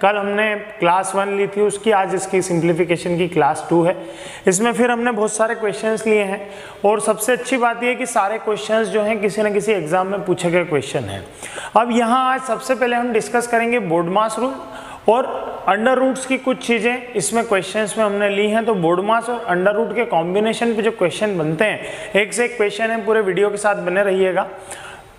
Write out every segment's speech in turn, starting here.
कल हमने क्लास 1 ली थी उसकी, आज इसकी सिंप्लीफिकेशन की क्लास 2 है। इसमें फिर हमने बहुत सारे क्वेश्चंस लिए हैं और सबसे अच्छी बात यह है कि सारे क्वेश्चंस जो हैं किसी न किसी एग्जाम में पूछे गए क्वेश्चन हैं। अब यहाँ आज सबसे पहले हम डिस्कस करेंगे बोर्डमास रूल और अंडर रूट्स की कुछ चीज़ें इसमें क्वेश्चंस में हमने ली हैं। तो बोर्डमास और अंडर रूट के कॉम्बिनेशन पे जो क्वेश्चन बनते हैं, एक से एक क्वेश्चन है, पूरे वीडियो के साथ बने रहिएगा।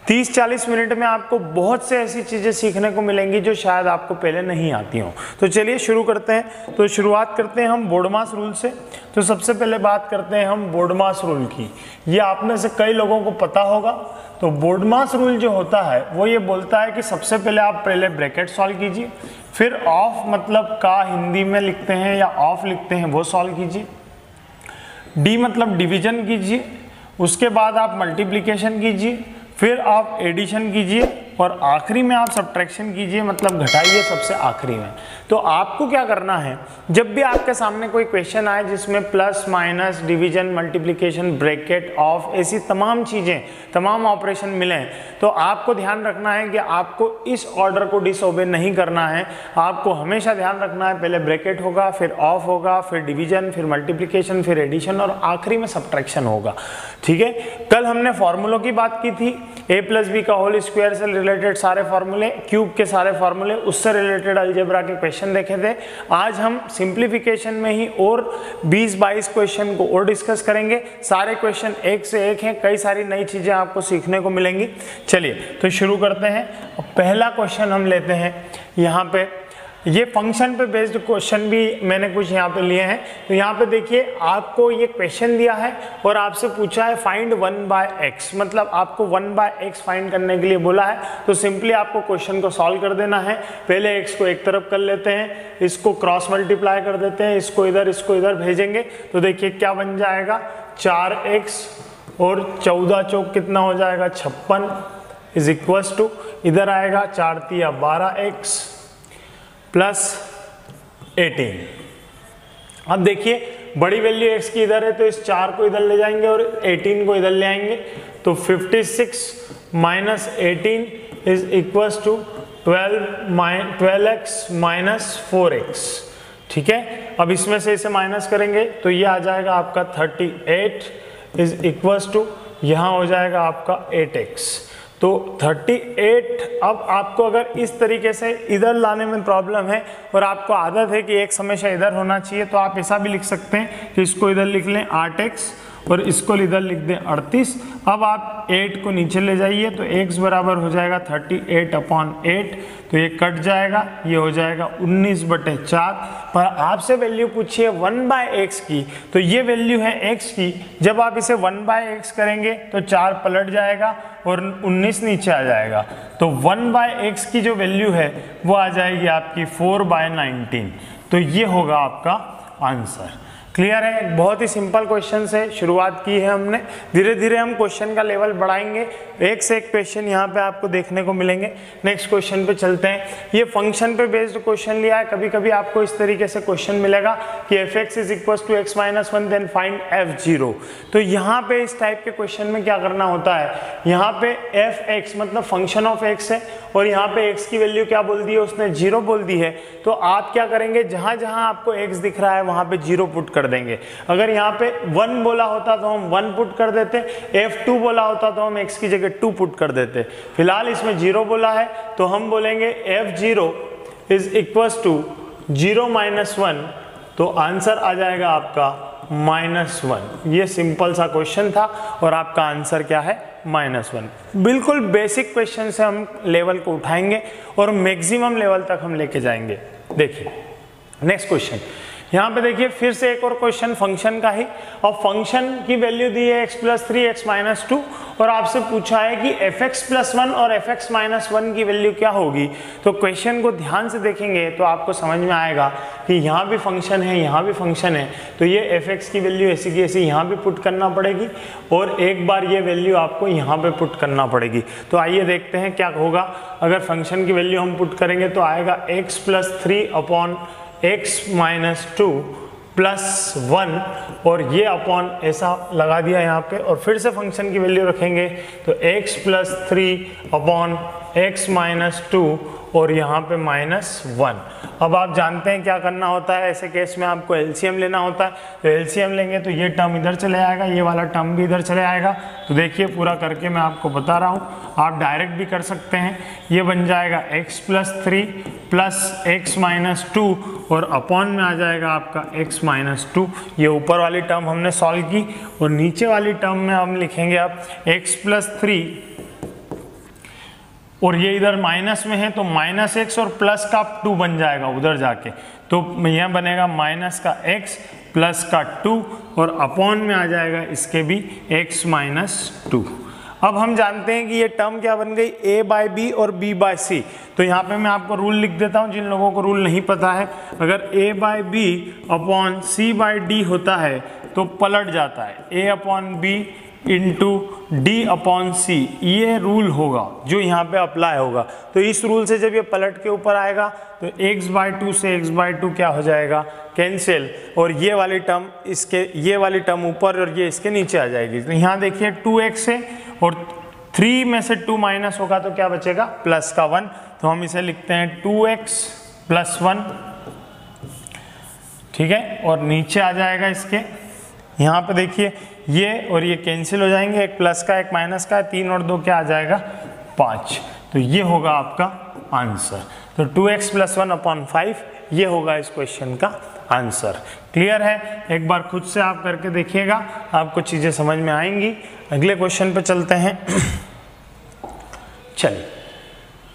30-40 मिनट में आपको बहुत से ऐसी चीज़ें सीखने को मिलेंगी जो शायद आपको पहले नहीं आती हों। तो चलिए शुरू करते हैं। तो शुरुआत करते हैं हम बोर्डमास रूल से। तो सबसे पहले बात करते हैं हम बोर्डमास रूल की। ये आप में से कई लोगों को पता होगा। तो बोर्डमास रूल जो होता है वो ये बोलता है कि सबसे पहले आप पहले ब्रैकेट सॉल्व कीजिए, फिर ऑफ मतलब का हिंदी में लिखते हैं या ऑफ लिखते हैं वो सॉल्व कीजिए, डी मतलब डिवीजन कीजिए, उसके बाद आप मल्टीप्लिकेशन कीजिए, फिर आप एडिशन कीजिए और आखिरी में आप सब्ट्रैक्शन कीजिए, मतलब घटाइए सबसे आखिरी में। तो आपको क्या करना है, जब भी आपके सामने कोई क्वेश्चन आए जिसमें plus minus division multiplication bracket of ऐसी तमाम चीज़ें तमाम ऑपरेशन मिलें, तो आपको ध्यान रखना है कि आपको इस ऑर्डर को डिसओबे नहीं करना है। आपको हमेशा ध्यान रखना है पहले ब्रैकेट होगा, फिर ऑफ होगा, फिर डिवीजन, फिर मल्टीप्लिकेशन, फिर एडिशन और आखिरी में सब्ट्रैक्शन होगा। ठीक है, कल हमने फॉर्मूलों की बात की थी, a + b का होल स्क्वायर से रिलेटेड सारे फॉर्मूले, क्यूब के सारे फॉर्मूले, उससे रिलेटेड अलजेब्रा के क्वेश्चन देखे थे। आज हम सिंप्लीफिकेशन में ही और 20-22 क्वेश्चन को और डिस्कस करेंगे। सारे क्वेश्चन एक से एक हैं, कई सारी नई चीजें आपको सीखने को मिलेंगी। चलिए तो शुरू करते हैं। पहला क्वेश्चन हम लेते हैं यहाँ पे, ये फंक्शन पे बेस्ड क्वेश्चन भी मैंने कुछ यहाँ पे लिए हैं। तो यहाँ पे देखिए आपको ये क्वेश्चन दिया है और आपसे पूछा है फाइंड 1/x, मतलब आपको 1/x फाइंड करने के लिए बोला है। तो सिंपली आपको क्वेश्चन को सॉल्व कर देना है। पहले x को एक तरफ कर लेते हैं, इसको क्रॉस मल्टीप्लाई कर देते हैं, इसको इधर भेजेंगे। तो देखिए क्या बन जाएगा, 4x और 14 चौक कितना हो जाएगा 56 इज इक्वल्स टू, इधर आएगा 4 तिया 12x प्लस 18। अब देखिए बड़ी वैल्यू x की इधर है तो इस 4 को इधर ले जाएंगे और 18 को इधर ले आएंगे। तो 56 minus 18 is equals to 12x minus 4x। ठीक है, अब इसमें से इसे माइनस करेंगे तो ये आ जाएगा आपका 38 इज इक्वल्स टू, यहाँ हो जाएगा आपका 8x। तो 38, अब आपको अगर इस तरीके से इधर लाने में प्रॉब्लम है और आपको आदत है कि x हमेशा इधर होना चाहिए, तो आप ऐसा भी लिख सकते हैं कि इसको इधर लिख लें 8x और इसको इधर लिख दें 38। अब आप 8 को नीचे ले जाइए तो x बराबर हो जाएगा 38/8, तो ये कट जाएगा, ये हो जाएगा 19/4। पर आपसे वैल्यू पूछिए 1/x की, तो ये वैल्यू है x की। जब आप इसे 1/x करेंगे तो 4 पलट जाएगा और 19 नीचे आ जाएगा। तो 1/x की जो वैल्यू है वो आ जाएगी आपकी 4/19। तो ये होगा आपका आंसर। क्लियर है, बहुत ही सिंपल क्वेश्चन से शुरुआत की है हमने। धीरे धीरे हम क्वेश्चन का लेवल बढ़ाएंगे, एक से एक क्वेश्चन यहाँ पे आपको देखने को मिलेंगे। नेक्स्ट क्वेश्चन पे चलते हैं। ये फंक्शन पे बेस्ड क्वेश्चन लिया है। कभी कभी आपको इस तरीके से क्वेश्चन मिलेगा कि f(x = x-1) then find f(0). तो यहाँ पे इस टाइप के क्वेश्चन में क्या करना होता है, यहाँ पे f(x) मतलब फंक्शन ऑफ x है और यहाँ पे x की वैल्यू क्या बोल दी है उसने, 0 बोल दी है। तो आप क्या करेंगे, जहां जहां आपको x दिख रहा है वहां पे 0 पुट कर देंगे। अगर यहाँ पे 1 बोला होता तो हम 1 पुट कर देते, f2 बोला होता तो हम x की जगह 2 पुट कर देते। फिलहाल इसमें 0 बोला है तो हम बोलेंगे f(0) इज इक्वल्स टू 0 - 1। तो आंसर आ जाएगा आपका -1। ये सिंपल सा क्वेश्चन था और आपका आंसर क्या है, -1। बिल्कुल बेसिक क्वेश्चन से हम लेवल को उठाएंगे और मैक्सिमम लेवल तक हम लेके जाएंगे। देखिए नेक्स्ट क्वेश्चन, यहाँ पे देखिए फिर से एक और क्वेश्चन फंक्शन का ही। और फंक्शन की वैल्यू दी है x + 3 x - 2 और आपसे पूछा है कि f(x + 1) और f(x - 1) की वैल्यू क्या होगी। तो क्वेश्चन को ध्यान से देखेंगे तो आपको समझ में आएगा कि यहाँ भी फंक्शन है, यहाँ भी फंक्शन है। तो ये f(x) की वैल्यू ऐसी की ऐसी यहाँ भी पुट करना पड़ेगी और एक बार ये वैल्यू आपको यहाँ पे पुट करना पड़ेगी। तो आइए देखते हैं क्या होगा। अगर फंक्शन की वैल्यू हम पुट करेंगे तो आएगा x + 3/x - 2 + 1 और ये अपॉन ऐसा लगा दिया यहाँ पे और फिर से फंक्शन की वैल्यू रखेंगे तो x + 3/x - 2 और यहाँ पे -1। अब आप जानते हैं क्या करना होता है ऐसे केस में, आपको एलसीएम लेना होता है। तो एलसीएम लेंगे तो ये टर्म इधर चले आएगा, ये वाला टर्म भी इधर चले आएगा। तो देखिए पूरा करके मैं आपको बता रहा हूँ, आप डायरेक्ट भी कर सकते हैं। ये बन जाएगा x + 3 + x - 2 और अपॉन में आ जाएगा आपका x - 2। ये ऊपर वाली टर्म हमने सॉल्व की और नीचे वाली टर्म में हम लिखेंगे अब x + 3 और ये इधर माइनस में है तो -x और प्लस का 2 बन जाएगा उधर जाके। तो यह बनेगा -x + 2 और अपॉन में आ जाएगा इसके भी x - 2। अब हम जानते हैं कि ये टर्म क्या बन गई, a/b और b/c। तो यहाँ पे मैं आपको रूल लिख देता हूँ जिन लोगों को रूल नहीं पता है। अगर a/b अपॉन c/d होता है तो पलट जाता है a/b × d/c। ये रूल होगा जो यहाँ पे अप्लाई होगा। तो इस रूल से जब ये पलट के ऊपर आएगा तो x/2 से x/2 क्या हो जाएगा, कैंसिल, और ये वाली टर्म इसके, ये वाली टर्म ऊपर और ये इसके नीचे आ जाएगी। तो यहाँ देखिए 2x है और 3 में से 2 माइनस होगा तो क्या बचेगा, प्लस का 1। तो हम इसे लिखते हैं 2x + 1, ठीक है। और नीचे आ जाएगा इसके, यहाँ पे देखिए ये और ये कैंसिल हो जाएंगे, एक प्लस का एक माइनस का, 3 और 2 क्या आ जाएगा, 5। तो ये होगा आपका आंसर। तो 2x + 1/5 ये होगा इस क्वेश्चन का आंसर। क्लियर है? एक बार खुद से आप करके देखिएगा, आपको चीज़ें समझ में आएंगी। अगले क्वेश्चन पे चलते हैं। चलिए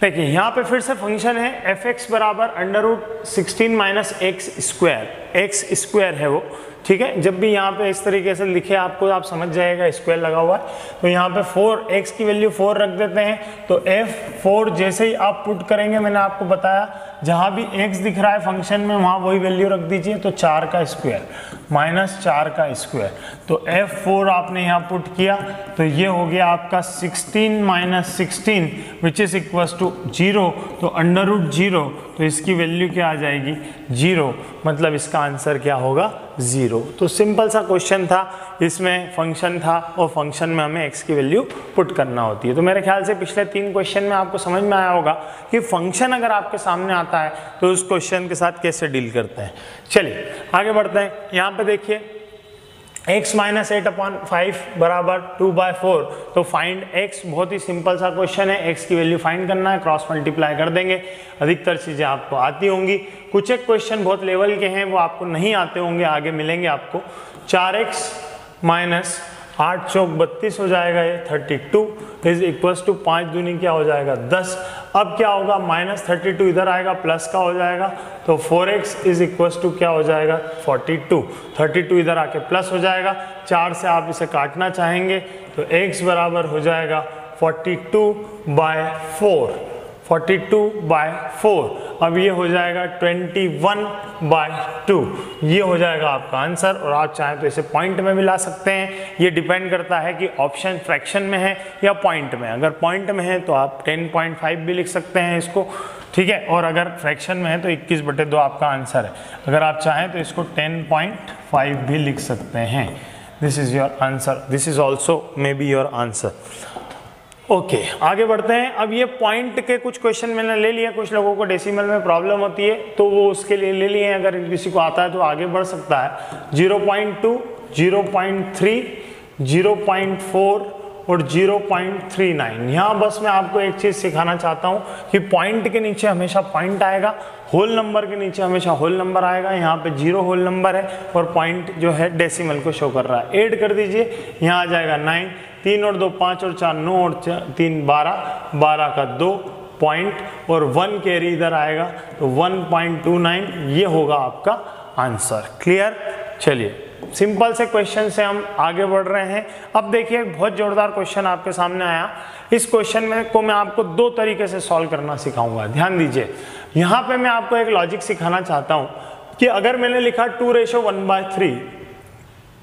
देखिए, यहाँ पे फिर से फंक्शन है f(x) √ 16 - x²। x² है वो, ठीक है। जब भी यहाँ पे इस तरीके से लिखे आपको, आप समझ जाएगा स्क्वायर लगा हुआ है। तो यहाँ पे 4, x की वैल्यू 4 रख देते हैं। तो f4 जैसे ही आप पुट करेंगे, मैंने आपको बताया जहाँ भी x दिख रहा है फंक्शन में वहाँ वही वैल्यू रख दीजिए। तो 4 का स्क्वायर -4 का स्क्वायर। तो f4 आपने यहाँ पुट किया तो ये हो गया आपका 16 - 16 विच इज इक्वल्स टू 0। तो √0, तो इसकी वैल्यू क्या आ जाएगी, 0। मतलब इसका आंसर क्या होगा, 0। तो सिंपल सा क्वेश्चन था, इसमें फंक्शन था और फंक्शन में हमें x की वैल्यू पुट करना होती है। तो मेरे ख्याल से पिछले 3 क्वेश्चन में आपको समझ में आया होगा कि फंक्शन अगर आपके सामने आता है तो उस क्वेश्चन के साथ कैसे डील करते हैं। चलिए आगे बढ़ते हैं। यहाँ पे देखिए x - 8/5 = 2/4। तो फाइंड x, बहुत ही सिंपल सा क्वेश्चन है। x की वैल्यू फाइंड करना है, क्रॉस मल्टीप्लाई कर देंगे। अधिकतर चीज़ें आपको आती होंगी, कुछ एक क्वेश्चन बहुत लेवल के हैं वो आपको नहीं आते होंगे, आगे मिलेंगे आपको। 4x - 8 × 32 हो जाएगा, ये 32 इज इक्वल्स टू 5 दूनी क्या हो जाएगा, 10। अब क्या होगा, -32 इधर आएगा, प्लस का हो जाएगा। तो 4x इज इक्वल्स टू क्या हो जाएगा, 42। 32 इधर आके प्लस हो जाएगा। 4 से आप इसे काटना चाहेंगे तो x बराबर हो जाएगा 42/4। 42/4। अब ये हो जाएगा 21/2। ये हो जाएगा आपका आंसर। और आप चाहें तो इसे पॉइंट में भी ला सकते हैं। ये डिपेंड करता है कि ऑप्शन फ्रैक्शन में है या पॉइंट में। अगर पॉइंट में है तो आप 10.5 भी लिख सकते हैं इसको, ठीक है। और अगर फ्रैक्शन में है तो 21/2 आपका आंसर है। अगर आप चाहें तो इसको 10.5 भी लिख सकते हैं। This is your answer, this is also may be your answer. Okay, आगे बढ़ते हैं। अब ये पॉइंट के कुछ क्वेश्चन मैंने ले लिया, कुछ लोगों को डेसिमल में प्रॉब्लम होती है तो वो उसके लिए ले लिए हैं। अगर किसी को आता है तो आगे बढ़ सकता है। 0.2, 0.3, 0.4 और 0.39। यहाँ बस मैं आपको एक चीज़ सिखाना चाहता हूँ कि पॉइंट के नीचे हमेशा पॉइंट आएगा, होल नंबर के नीचे हमेशा होल नंबर आएगा। यहाँ पे 0 होल नंबर है और पॉइंट जो है डेसिमल को शो कर रहा है। ऐड कर दीजिए, यहाँ आ जाएगा 9, 3 और 2 5 और 4 9 और 3 12, 12 का 2 पॉइंट और 1 कैरी इधर आएगा तो 1.29। ये होगा आपका आंसर। क्लियर? चलिए सिंपल से क्वेश्चन से हम आगे बढ़ रहे हैं। अब देखिए एक बहुत जोरदार क्वेश्चन आपके सामने आया। इस क्वेश्चन में को मैं आपको 2 तरीके से सॉल्व करना सिखाऊंगा। ध्यान दीजिए, यहाँ पे मैं आपको एक लॉजिक सिखाना चाहता हूँ कि अगर मैंने लिखा 2:1/3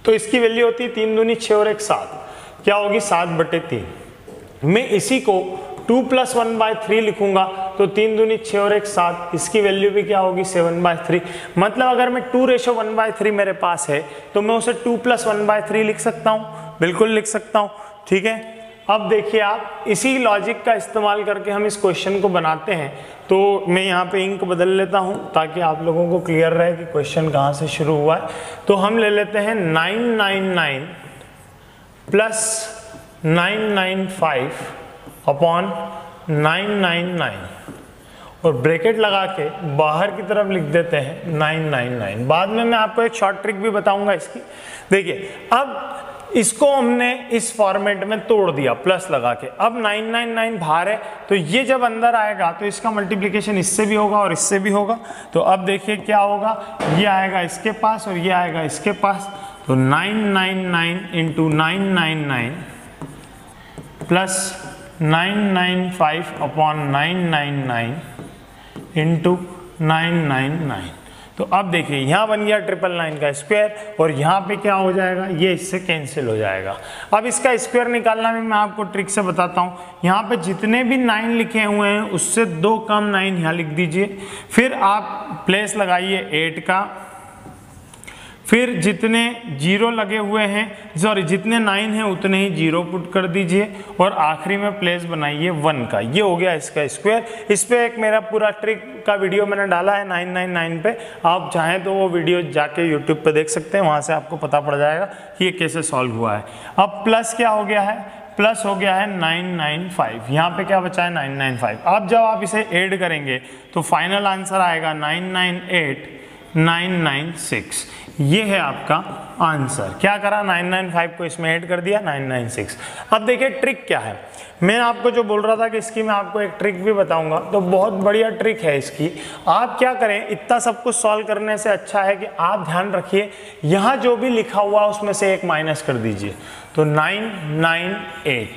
तो इसकी वैल्यू होती है 3 दूनी 6 और 1 7, क्या होगी 7/3। मैं इसी को 2 + 1/3 लिखूंगा तो 3 दूनी 6 और 1 7, इसकी वैल्यू भी क्या होगी 7/3। मतलब अगर मैं 2:1/3 मेरे पास है तो मैं उसे 2 + 1/3 लिख सकता हूँ, बिल्कुल लिख सकता हूँ, ठीक है। अब देखिए आप इसी लॉजिक का इस्तेमाल करके हम इस क्वेश्चन को बनाते हैं। तो मैं यहाँ पे इंक बदल लेता हूँ ताकि आप लोगों को क्लियर रहे कि क्वेश्चन कहाँ से शुरू हुआ है। तो हम ले लेते हैं 999 प्लस 995 अपॉन 999 और ब्रैकेट लगा के बाहर की तरफ लिख देते हैं 999। बाद में मैं आपको एक शॉर्ट ट्रिक भी बताऊंगा इसकी। देखिए अब इसको हमने इस फॉर्मेट में तोड़ दिया प्लस लगा के। अब 999 बाहर है तो ये जब अंदर आएगा तो इसका मल्टीप्लिकेशन इससे भी होगा और इससे भी होगा। तो अब देखिए क्या होगा, ये आएगा इसके पास और ये आएगा इसके पास। तो 999 इंटू 999 प्लस 995 अपॉन 999 इंटू 999। तो अब देखिए यहाँ बन गया 999 का स्क्वायर और यहाँ पे क्या हो जाएगा, ये इससे कैंसिल हो जाएगा। अब इसका स्क्वायर निकालना भी मैं आपको ट्रिक से बताता हूँ। यहाँ पे जितने भी 9 लिखे हुए हैं उससे 2 कम 9 यहाँ लिख दीजिए। फिर आप प्लेस लगाइए 8 का, फिर जितने 0 लगे हुए हैं, सॉरी जितने 9 हैं उतने ही 0 पुट कर दीजिए और आखिरी में प्लेस बनाइए 1 का। ये हो गया इसका स्क्वायर। इस पे एक मेरा पूरा ट्रिक का वीडियो मैंने डाला है 999 पे, आप चाहें तो वो वीडियो जाके यूट्यूब पे देख सकते हैं, वहाँ से आपको पता पड़ जाएगा कि ये कैसे सॉल्व हुआ है। अब प्लस क्या हो गया है, प्लस हो गया है 995, यहाँ पे क्या बचा है 995। अब जब आप इसे ऐड करेंगे तो फाइनल आंसर आएगा 998996। ये है आपका आंसर। क्या करा, 995 को इसमें ऐड कर दिया 996। अब देखिए ट्रिक क्या है, मैं आपको जो बोल रहा था कि इसकी मैं आपको एक ट्रिक भी बताऊंगा, तो बहुत बढ़िया ट्रिक है इसकी। आप क्या करें, इतना सब कुछ सॉल्व करने से अच्छा है कि आप ध्यान रखिए यहाँ जो भी लिखा हुआ उसमें से एक माइनस कर दीजिए। तो 998,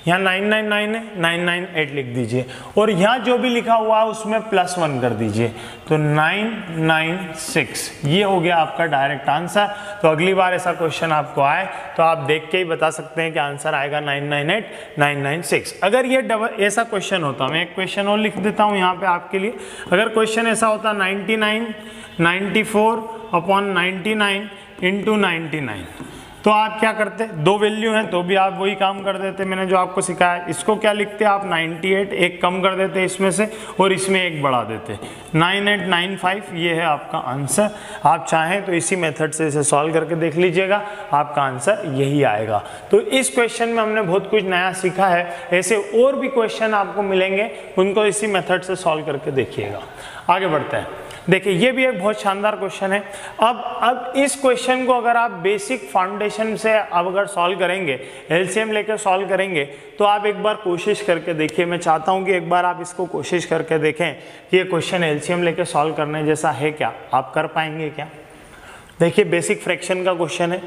यहाँ 999 है, 998 लिख दीजिए और यहाँ जो भी लिखा हुआ है उसमें +1 कर दीजिए। तो 996, ये हो गया आपका डायरेक्ट आंसर। तो अगली बार ऐसा क्वेश्चन आपको आए तो आप देख के ही बता सकते हैं कि आंसर आएगा 998 996। अगर ये ऐसा क्वेश्चन होता, मैं एक क्वेश्चन और लिख देता हूँ यहाँ पे आपके लिए। अगर क्वेश्चन ऐसा होता 99 94 अपॉन 99 इंटू 99, तो आप क्या करते, 2 वैल्यू हैं तो भी आप वही काम कर देते। मैंने जो आपको सिखाया, इसको क्या लिखते आप 98, एक कम कर देते इसमें से और इसमें एक बढ़ा देते, 9895। ये है आपका आंसर। आप चाहें तो इसी मेथड से इसे सॉल्व करके देख लीजिएगा, आपका आंसर यही आएगा। तो इस क्वेश्चन में हमने बहुत कुछ नया सीखा है। ऐसे और भी क्वेश्चन आपको मिलेंगे, उनको इसी मेथड से सॉल्व करके देखिएगा। आगे बढ़ते हैं। देखिए ये भी एक बहुत शानदार क्वेश्चन है। अब इस क्वेश्चन को अगर आप बेसिक फाउंडेशन से अब अगर सॉल्व करेंगे, एलसीएम लेकर सॉल्व करेंगे, तो आप एक बार कोशिश करके देखिए। मैं चाहता हूं कि एक बार आप इसको कोशिश करके देखें कि ये क्वेश्चन एलसीएम लेकर सॉल्व करने जैसा है क्या, आप कर पाएंगे क्या। देखिए बेसिक फ्रैक्शन का क्वेश्चन है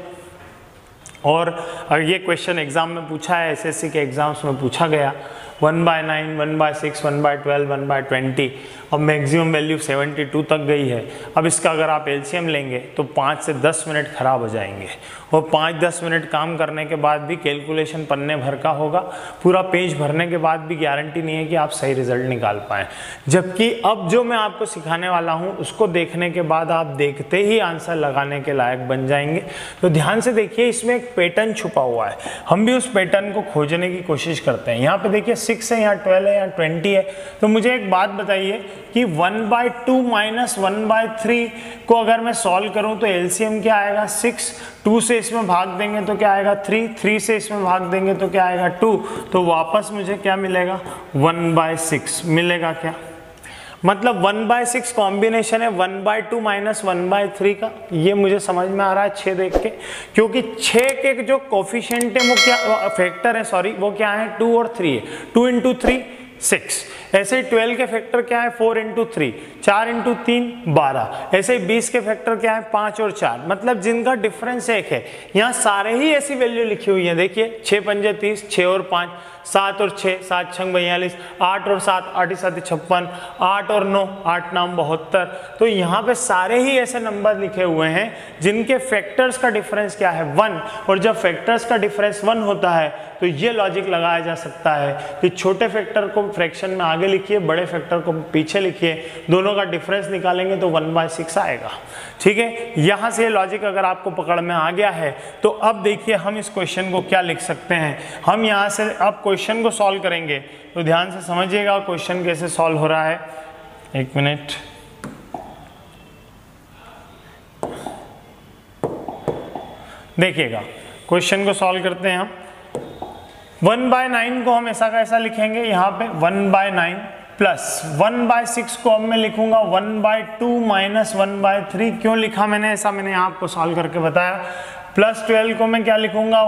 और ये क्वेश्चन एग्जाम में पूछा है, एसएससी के एग्जाम्स में पूछा गया। 1/9, 1/6, 1/12, 1/20, अब मैक्सिमम वैल्यू 72 तक गई है। अब इसका अगर आप एलसीएम लेंगे तो 5 से 10 मिनट खराब हो जाएंगे और 5-10 मिनट काम करने के बाद भी कैलकुलेशन पन्ने भर का होगा। पूरा पेज भरने के बाद भी गारंटी नहीं है कि आप सही रिजल्ट निकाल पाएँ। जबकि अब जो मैं आपको सिखाने वाला हूँ उसको देखने के बाद आप देखते ही आंसर लगाने के लायक बन जाएंगे। तो ध्यान से देखिए, इसमें एक पैटर्न छुपा हुआ है, हम भी उस पैटर्न को खोजने की कोशिश करते हैं। यहाँ पे देखिए 6 है, यहाँ 12 है, यहाँ 20 है। तो मुझे एक बात बताइए कि 1/2 माइनस 1/3 को अगर मैं सॉल्व करूं तो एलसीएम क्या आएगा 6, 2 से इसमें भाग देंगे तो क्या आएगा 3, 3 से इसमें भाग देंगे तो क्या आएगा 2, तो वापस मुझे क्या मिलेगा 1/6 मिलेगा क्या। मतलब 1/6 कॉम्बिनेशन है 1/2 माइनस 1/3 का। ये मुझे समझ में आ रहा है 6 देख के, क्योंकि 6 के जो कोफिशिएंट है वो क्या, फैक्टर है सॉरी, वो क्या है 2 और 3 है। 2 × 3 6। ऐसे ही 12 के फैक्टर क्या है 4 × 3, 4 × 3 12। ऐसे ही 20 के फैक्टर क्या है 5 और 4, मतलब जिनका डिफरेंस 1 है। यहाँ सारे ही ऐसी वैल्यू लिखी हुई है। देखिए 6 × 5 = 30, 6 और 5 7 और 6, 7 × 6 = 42, 8 और 7 8 × 7 = 56, 8 और 9 8 9 72। तो यहाँ पे सारे ही ऐसे नंबर लिखे हुए हैं जिनके फैक्टर्स का डिफरेंस क्या है 1, और जब फैक्टर्स का डिफरेंस 1 होता है तो ये लॉजिक लगाया जा सकता है कि छोटे फैक्टर को फ्रैक्शन में आगे आगे लिखिए, बड़े फैक्टर को पीछे लिखिए, दोनों का डिफरेंस निकालेंगे तो 1/6 आएगा। ठीक है, यहाँ से लॉजिक अगर आपको पकड़ में आ गया है तो अब देखिए हम इस क्वेश्चन को क्या लिख सकते हैं। हम यहाँ से अब क्वेश्चन को सॉल्व करेंगे, तो ध्यान से समझिएगा क्वेश्चन कैसे सॉल्व हो रहा है। एक मिनट, देखिएगा क्वेश्चन को सॉल्व करते हैं हम। 1/9 को हम ऐसा कैसा लिखेंगे, यहाँ पे 1/9 प्लस 1/6 को अब मैं लिखूंगा 1/2 माइनस 1/3। क्यों लिखा मैंने ऐसा, मैंने आपको सॉल्व करके बताया। प्लस 12 को मैं क्या लिखूंगा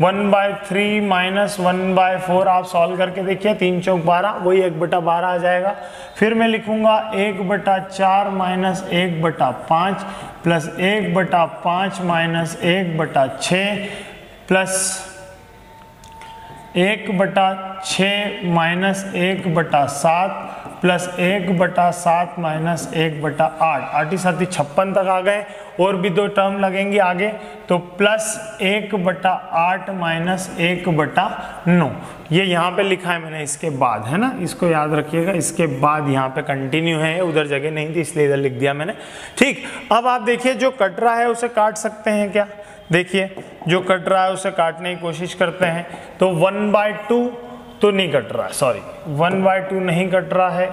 1/3 माइनस 1/4। आप सॉल्व करके देखिए, 3 चौक 12, वही 1/12 आ जाएगा। फिर मैं लिखूंगा 1/4 minus 1/5 plus 1/5 minus 1/6 plus 1/6 minus 1/7 plus 1/7 minus 1/8। 8 7 56 तक आ गए, और भी 2 टर्म लगेंगी आगे, तो प्लस 1/8 माइनस 1/9। ये यहाँ पे लिखा है मैंने इसके बाद, है ना, इसको याद रखिएगा। इसके बाद यहाँ पे कंटिन्यू है, उधर जगह नहीं थी इसलिए इधर लिख दिया मैंने। ठीक, अब आप देखिए जो कट रहा है उसे काट सकते हैं क्या। देखिए जो कट रहा है उसे काटने की कोशिश करते हैं। तो 1/2 तो नहीं कट रहा है, सॉरी 1/2 नहीं कट रहा है।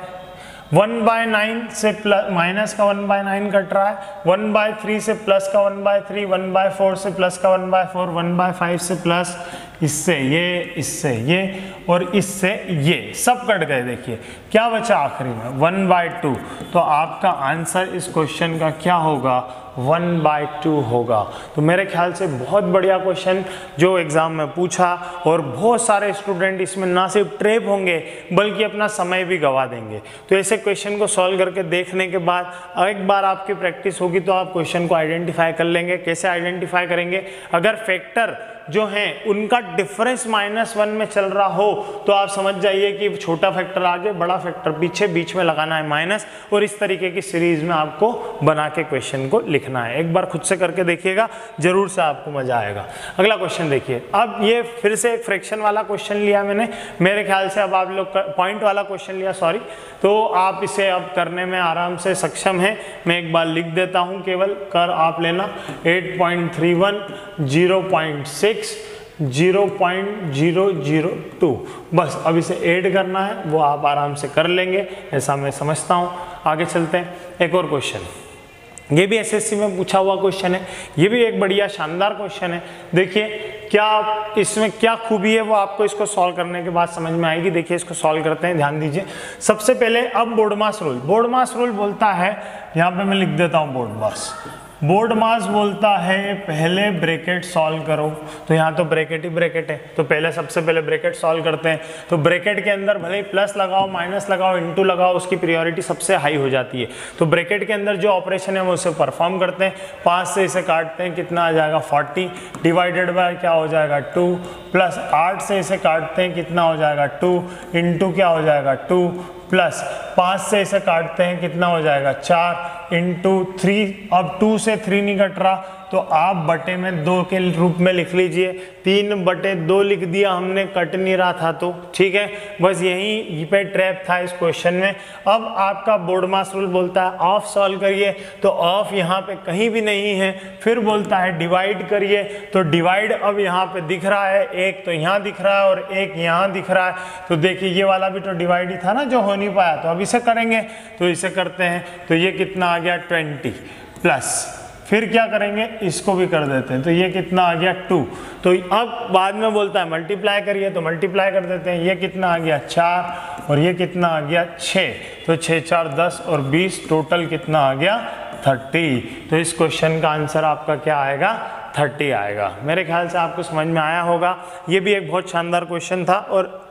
1/9 से प्लस माइनस का 1/9 कट रहा है। 1/3 से प्लस का 1/3, 1/4 से प्लस का 1/4, 1/5 से प्लस, इससे ये और इससे ये सब कट गए। देखिए क्या बचा आखिरी में 1/2। तो आपका आंसर इस क्वेश्चन का क्या होगा, 1/2 होगा। तो मेरे ख्याल से बहुत बढ़िया क्वेश्चन जो एग्जाम में पूछा, और बहुत सारे स्टूडेंट इसमें ना सिर्फ ट्रैप होंगे बल्कि अपना समय भी गवा देंगे। तो ऐसे क्वेश्चन को सॉल्व करके देखने के बाद एक बार आपकी प्रैक्टिस होगी तो आप क्वेश्चन को आइडेंटिफाई कर लेंगे। कैसे आइडेंटिफाई करेंगे, अगर फैक्टर जो हैं उनका डिफरेंस -1 में चल रहा हो तो आप समझ जाइए कि छोटा फैक्टर आगे, बड़ा फैक्टर पीछे, बीच में लगाना है माइनस, और इस तरीके की सीरीज में आपको बना के क्वेश्चन को लिखना है। एक बार खुद से करके देखिएगा, जरूर से आपको मजा आएगा। अगला क्वेश्चन देखिए। अब ये फिर से एक फ्रैक्शन वाला क्वेश्चन लिया मैंने, मेरे ख्याल से अब आप लोग पॉइंट वाला क्वेश्चन लिया, सॉरी, तो आप इसे अब करने में आराम से सक्षम है। मैं एक बार लिख देता हूं, केवल कर आप लेना। 8.31 0.6 0.002, बस अब इसे ऐड करना है, वो आप आराम से कर लेंगे, ऐसा मैं समझता हूँ। आगे चलते हैं, एक और क्वेश्चन, ये भी एसएससी में पूछा हुआ क्वेश्चन है। ये भी एक बढ़िया शानदार क्वेश्चन है। देखिए क्या इसमें क्या खूबी है वो आपको इसको सॉल्व करने के बाद समझ में आएगी। देखिए इसको सॉल्व करते हैं, ध्यान दीजिए। सबसे पहले अब बोर्डमास रूल बोलता है, यहाँ पे मैं लिख देता हूँ बोर्डमास बोलता है पहले ब्रैकेट सॉल्व करो। तो यहाँ तो ब्रैकेट ही ब्रैकेट है, तो पहले सबसे पहले ब्रैकेट सॉल्व करते हैं। तो ब्रैकेट के अंदर भले ही प्लस लगाओ, माइनस लगाओ, इनटू लगाओ, उसकी प्रायोरिटी सबसे हाई हो जाती है। तो ब्रैकेट के अंदर जो ऑपरेशन है वो उसे परफॉर्म करते हैं। 5 से इसे काटते हैं, कितना आ जाएगा 40, डिवाइडेड बाय क्या हो जाएगा 2, प्लस 8 से इसे काटते हैं, कितना हो जाएगा 2, इंटू क्या हो जाएगा 2, प्लस 5 से इसे काटते हैं, कितना हो जाएगा 4, इंटू 3। अब 2 से 3 नहीं कट रहा तो आप बटे में 2 के रूप में लिख लीजिए। 3/2 लिख दिया हमने, कट नहीं रहा था तो ठीक है। बस यही पे ट्रैप था इस क्वेश्चन में। अब आपका बोर्डमास रूल बोलता है ऑफ सॉल्व करिए, तो ऑफ यहाँ पे कहीं भी नहीं है। फिर बोलता है डिवाइड करिए, तो डिवाइड अब यहाँ पे दिख रहा है, एक तो यहाँ दिख रहा है और एक यहाँ दिख रहा है। तो देखिए ये वाला भी तो डिवाइड ही था ना जो हो नहीं पाया, तो अब इसे करेंगे। तो इसे करते हैं, तो ये कितना आ गया 20, प्लस फिर क्या करेंगे, इसको भी कर देते हैं, तो ये कितना आ गया 2। तो अब बाद में बोलता है मल्टीप्लाई करिए, तो मल्टीप्लाई कर देते हैं। ये कितना आ गया 4 और ये कितना आ गया 6, तो 6 4 10 और 20, टोटल कितना आ गया 30। तो इस क्वेश्चन का आंसर आपका क्या आएगा 30 आएगा। मेरे ख्याल से आपको समझ में आया होगा। ये भी एक बहुत शानदार क्वेश्चन था और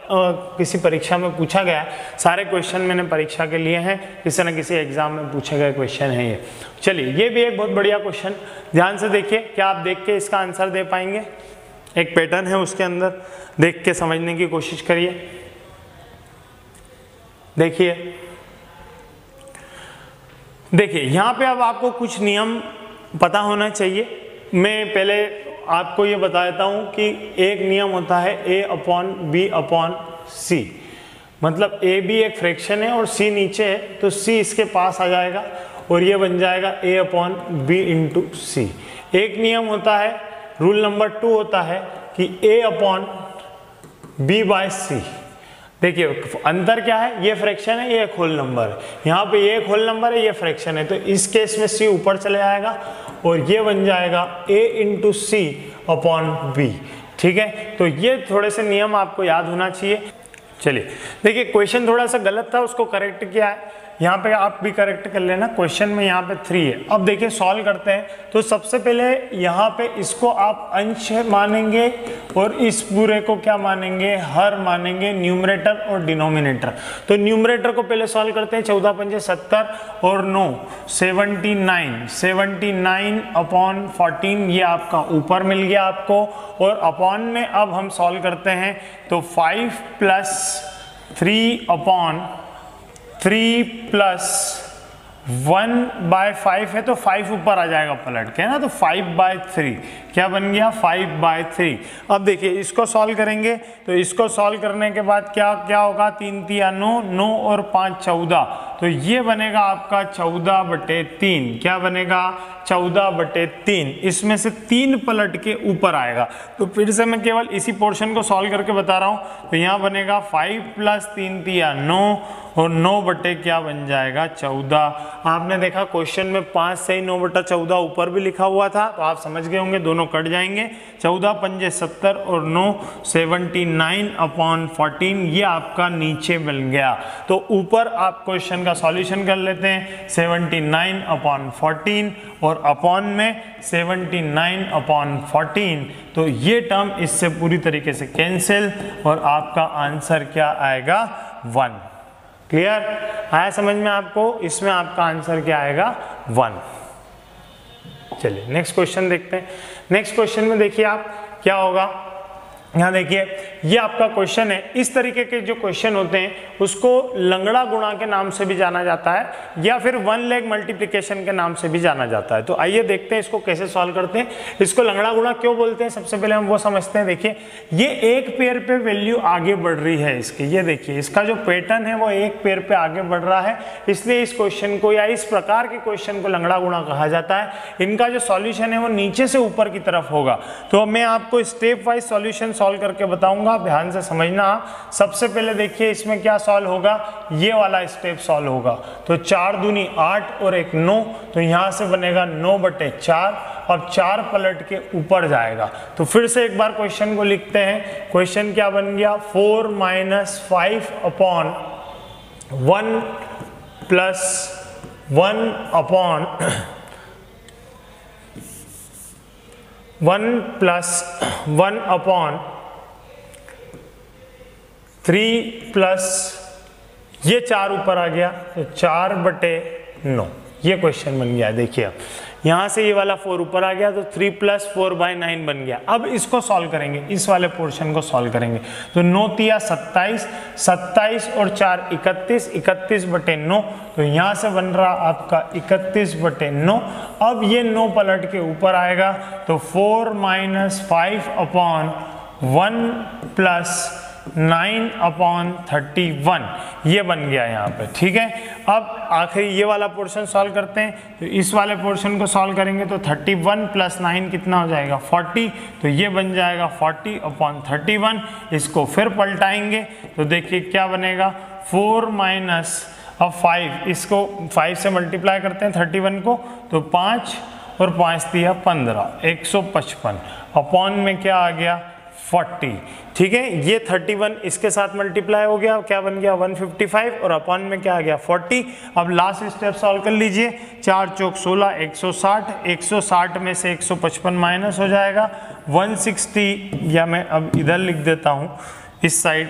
किसी परीक्षा में पूछा गया है। सारे क्वेश्चन मैंने परीक्षा के लिए हैं, किसी न किसी एग्जाम में पूछे गए क्वेश्चन हैं ये। चलिए ये भी एक बहुत बढ़िया क्वेश्चन, ध्यान से देखिए, क्या आप देख के इसका आंसर दे पाएंगे। एक पैटर्न है उसके अंदर, देख के समझने की कोशिश करिए। देखिए यहाँ पे अब आपको कुछ नियम पता होना चाहिए। मैं पहले आपको ये बता देता हूँ कि एक नियम होता है A/B/C, मतलब A भी एक फ्रैक्शन है और C नीचे है, तो C इसके पास आ जाएगा और ये बन जाएगा A/B/C। एक नियम होता है, रूल नंबर 2 होता है कि A/B/C। देखिए अंतर क्या है, ये फ्रैक्शन है, ये एक होल नंबर है, यहाँ पे ये एक होल नंबर है, ये फ्रैक्शन है, तो इस केस में C ऊपर चले जाएगा और ये बन जाएगा A/C/B। ठीक है, तो ये थोड़े से नियम आपको याद होना चाहिए। चलिए देखिए, क्वेश्चन थोड़ा सा गलत था, उसको करेक्ट किया है, यहाँ पे आप भी करेक्ट कर लेना। क्वेश्चन में यहाँ पे 3 है। अब देखिए सॉल्व करते हैं। तो सबसे पहले यहाँ पे इसको आप अंश मानेंगे और इस पूरे को क्या मानेंगे, हर मानेंगे, न्यूमरेटर और डिनोमिनेटर। तो न्यूमरेटर को पहले सॉल्व करते हैं। 14 पंजे 70 और 9 79, 79/14 ये आपका ऊपर मिल गया आपको, और अपॉन में अब हम सॉल्व करते हैं तो 5 + 3 + 1/5 है, तो 5 ऊपर आ जाएगा पलट के ना, तो 5/3 क्या बन गया, 5/3। अब देखिए इसको सॉल्व करेंगे, तो इसको सॉल्व करने के बाद क्या क्या होगा, 3 × 9, 9 और 5 14, तो ये बनेगा आपका 14/3। क्या बनेगा, 14/3। इसमें से 3 पलट के ऊपर आएगा। तो फिर से मैं केवल इसी पोर्शन को सॉल्व करके बता रहा हूँ। तो यहाँ बनेगा 5 + 3 × 9 और 9 क्या बन जाएगा, 14। आपने देखा क्वेश्चन में 5 से ही 9/14 ऊपर भी लिखा हुआ था, तो आप समझ गए होंगे, दोनों कट जाएंगे। 14 पंजे 70 और 9 79/14 ये आपका नीचे मिल गया। तो ऊपर आप क्वेश्चन का सॉल्यूशन कर लेते हैं, 79/14 और अपॉन में 79/14, तो ये टर्म इससे पूरी तरीके से कैंसिल और आपका आंसर क्या आएगा, 1। क्लियर आया समझ में आपको, इसमें आपका आंसर क्या आएगा, 1। चलिए नेक्स्ट क्वेश्चन देखते हैं। नेक्स्ट क्वेश्चन में देखिए आप क्या होगा, यहाँ देखिए ये आपका क्वेश्चन है। इस तरीके के जो क्वेश्चन होते हैं उसको लंगड़ा गुणा के नाम से भी जाना जाता है, या फिर वन लेग मल्टीप्लिकेशन के नाम से भी जाना जाता है। तो आइए देखते हैं इसको कैसे सॉल्व करते हैं। इसको लंगड़ा गुणा क्यों बोलते हैं, सबसे पहले हम वो समझते हैं। देखिए ये एक पेयर पे वैल्यू आगे बढ़ रही है इसकी, ये देखिए इसका जो पैटर्न है वो एक पेयर पे आगे बढ़ रहा है, इसलिए इस क्वेश्चन को या इस प्रकार के क्वेश्चन को लंगड़ा गुणा कहा जाता है। इनका जो सॉल्यूशन है वो नीचे से ऊपर की तरफ होगा। तो मैं आपको स्टेप वाइज सॉल्यूशन सॉल्व करके बताऊंगा, ध्यान से समझना। सबसे पहले देखिए इसमें क्या सॉल्व होगा, ये वाला स्टेप सॉल्व होगा। तो 4 दूनी 8 और 1 9, तो यहां से बनेगा 9/4। अब 4 पलट के ऊपर जाएगा। तो फिर से एक बार क्वेश्चन को लिखते हैं। क्वेश्चन क्या बन गया, 4 - 5/1 + 1 + ये 4 ऊपर आ गया, तो 4/9 ये क्वेश्चन बन गया। देखिए यहाँ से ये वाला 4 ऊपर आ गया, तो 3 + 4/9 बन गया। अब इसको सॉल्व करेंगे, इस वाले पोर्शन को सॉल्व करेंगे। तो 9 × 27, 27 और 4 31, 31/9, तो यहाँ से बन रहा आपका 31/9। अब ये 9 पलट के ऊपर आएगा, तो 4 - 5/1 + 9/31 ये बन गया यहाँ पे। ठीक है, अब आखिरी ये वाला पोर्शन सॉल्व करते हैं। तो इस वाले पोर्शन को सॉल्व करेंगे तो 31 + 9 कितना हो जाएगा, 40। तो ये बन जाएगा 40/31। इसको फिर पलटाएंगे तो देखिए क्या बनेगा, 4 - अब 5, इसको 5 से मल्टीप्लाई करते हैं 31 को, तो 5 और 5 दिया 15, 155 अपॉन में क्या आ गया, 40। ठीक है, ये 31 इसके साथ मल्टीप्लाई हो गया, क्या बन गया 155 और अपॉन में क्या आ गया 40। अब लास्ट स्टेप सॉल्व कर लीजिए। 4 चौक 16, 160, 160 में से 155 माइनस हो जाएगा 160, या मैं अब इधर लिख देता हूँ इस साइड,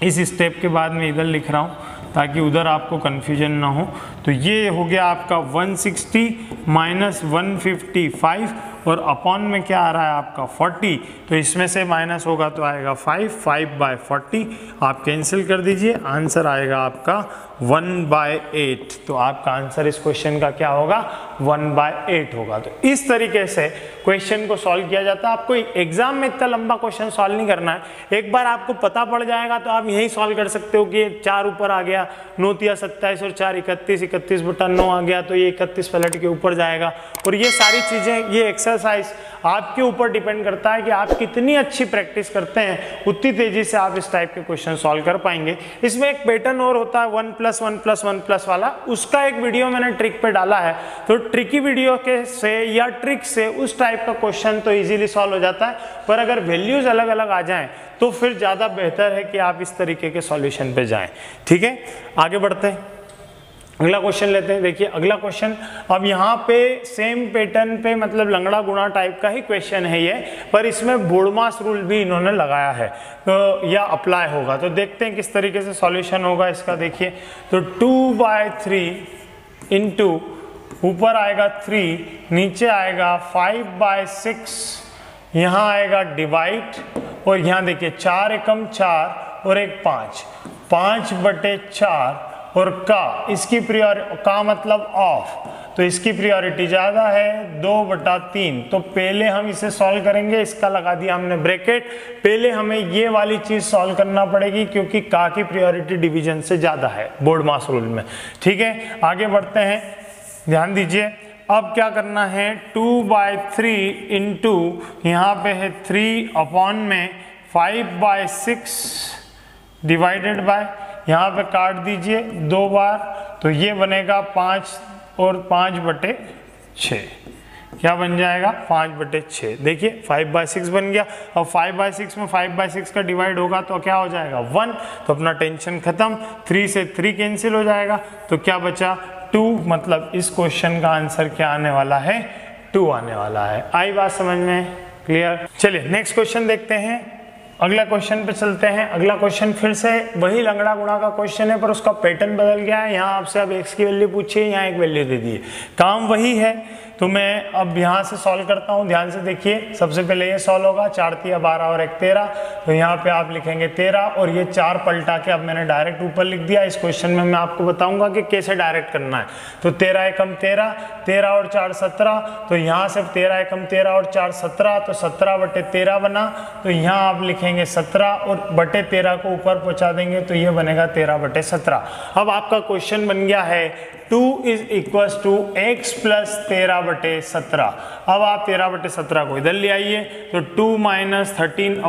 इस स्टेप के बाद मैं इधर लिख रहा हूँ ताकि उधर आपको कन्फ्यूजन ना हो। तो ये हो गया आपका 160 - 155 और अपॉन में क्या आ रहा है आपका 40। तो इसमें से माइनस होगा तो आएगा 5/40। आप कैंसिल कर दीजिए, आंसर आएगा आपका 1/8। तो आपका आंसर इस क्वेश्चन का क्या होगा, 1/8 होगा। तो इस तरीके से क्वेश्चन को सॉल्व किया जाता है। आपको एग्जाम में इतना लंबा क्वेश्चन सॉल्व नहीं करना है, एक बार आपको पता पड़ जाएगा तो आप यही सॉल्व कर सकते हो कि 4 ऊपर आ गया, 9 तिया 27 और 4 31, 31/9 आ गया तो ये 31 पलट के ऊपर जाएगा। और ये सारी चीज़ें, ये एक्सरसाइज आपके ऊपर डिपेंड करता है कि आप कितनी अच्छी प्रैक्टिस करते हैं, उतनी तेजी से आप इस टाइप के क्वेश्चन सॉल्व कर पाएंगे। इसमें एक पैटर्न और होता है 1+1+1+ वाला, उसका एक वीडियो मैंने ट्रिक पे डाला है। तो ट्रिकी वीडियो के से या ट्रिक से उस टाइप का क्वेश्चन तो इजीली सॉल्व हो जाता है, पर अगर वैल्यूज अलग अलग आ जाएं तो फिर ज़्यादा बेहतर है कि आप इस तरीके के सॉल्यूशन पे जाएं। ठीक है, आगे बढ़ते हैं, अगला क्वेश्चन लेते हैं। देखिए अगला क्वेश्चन, अब यहाँ पे सेम पैटर्न पे मतलब लंगड़ा गुणा टाइप का ही क्वेश्चन है ये, पर इसमें बोर्डमास रूल भी इन्होंने लगाया है तो या अप्लाई होगा। तो देखते हैं किस तरीके से सॉल्यूशन होगा इसका। देखिए तो 2/3 इंटू ऊपर आएगा 3, नीचे आएगा 5/6, यहाँ आएगा डिवाइड, और यहाँ देखिए 4 एकम 4 और 1 5, 5/4 और का, इसकी का मतलब ऑफ, तो इसकी प्रायोरिटी ज़्यादा है 2/3। तो पहले हम इसे सॉल्व करेंगे, इसका लगा दिया हमने ब्रैकेट, पहले हमें ये वाली चीज़ सॉल्व करना पड़ेगी क्योंकि का की प्रायोरिटी डिवीजन से ज़्यादा है बोर्डमास रूल में। ठीक है, आगे बढ़ते हैं, ध्यान दीजिए। अब क्या करना है, 2/3 इंटू यहाँ पे है 3 में 5/6 डिवाइडेड बाय, यहाँ पे काट दीजिए 2 बार, तो ये बनेगा 5 और 5/6, क्या बन जाएगा 5/6। देखिए 5/6 बन गया। अब 5/6 में 5/6 का डिवाइड होगा तो क्या हो जाएगा 1, तो अपना टेंशन खत्म, 3 से 3 कैंसिल हो जाएगा, तो क्या बचा 2। मतलब इस क्वेश्चन का आंसर क्या आने वाला है, 2 आने वाला है। आई बात समझ में, क्लियर। चलिए नेक्स्ट क्वेश्चन देखते हैं, अगला क्वेश्चन पे चलते हैं। अगला क्वेश्चन फिर से वही लंगड़ा गुणा का क्वेश्चन है, पर उसका पैटर्न बदल गया है। यहाँ आपसे अब x की वैल्यू पूछिए, यहाँ एक वैल्यू दे दी है, काम वही है। तो मैं अब यहाँ से सॉल्व करता हूँ, ध्यान से देखिए। सबसे पहले ये सॉल्व होगा, 4 तिया 12 और 1 13, तो यहाँ पे आप लिखेंगे 13, और ये 4 पलटा के अब मैंने डायरेक्ट ऊपर लिख दिया। इस क्वेश्चन में मैं आपको बताऊंगा कि कैसे डायरेक्ट करना है। तो 13 एकम 13, 13 और 4 17, तो यहाँ से 13 एकम 13 और 4 17, तो 17/13 बना। तो यहाँ आप लिखेंगे 17 और बटे 13 को ऊपर पहुँचा देंगे, तो ये बनेगा 13/17। अब आपका क्वेश्चन बन गया है 2 = x + 13/17। अब आप 13/17 को इधर ले आइए, तो 2 - 13/17 =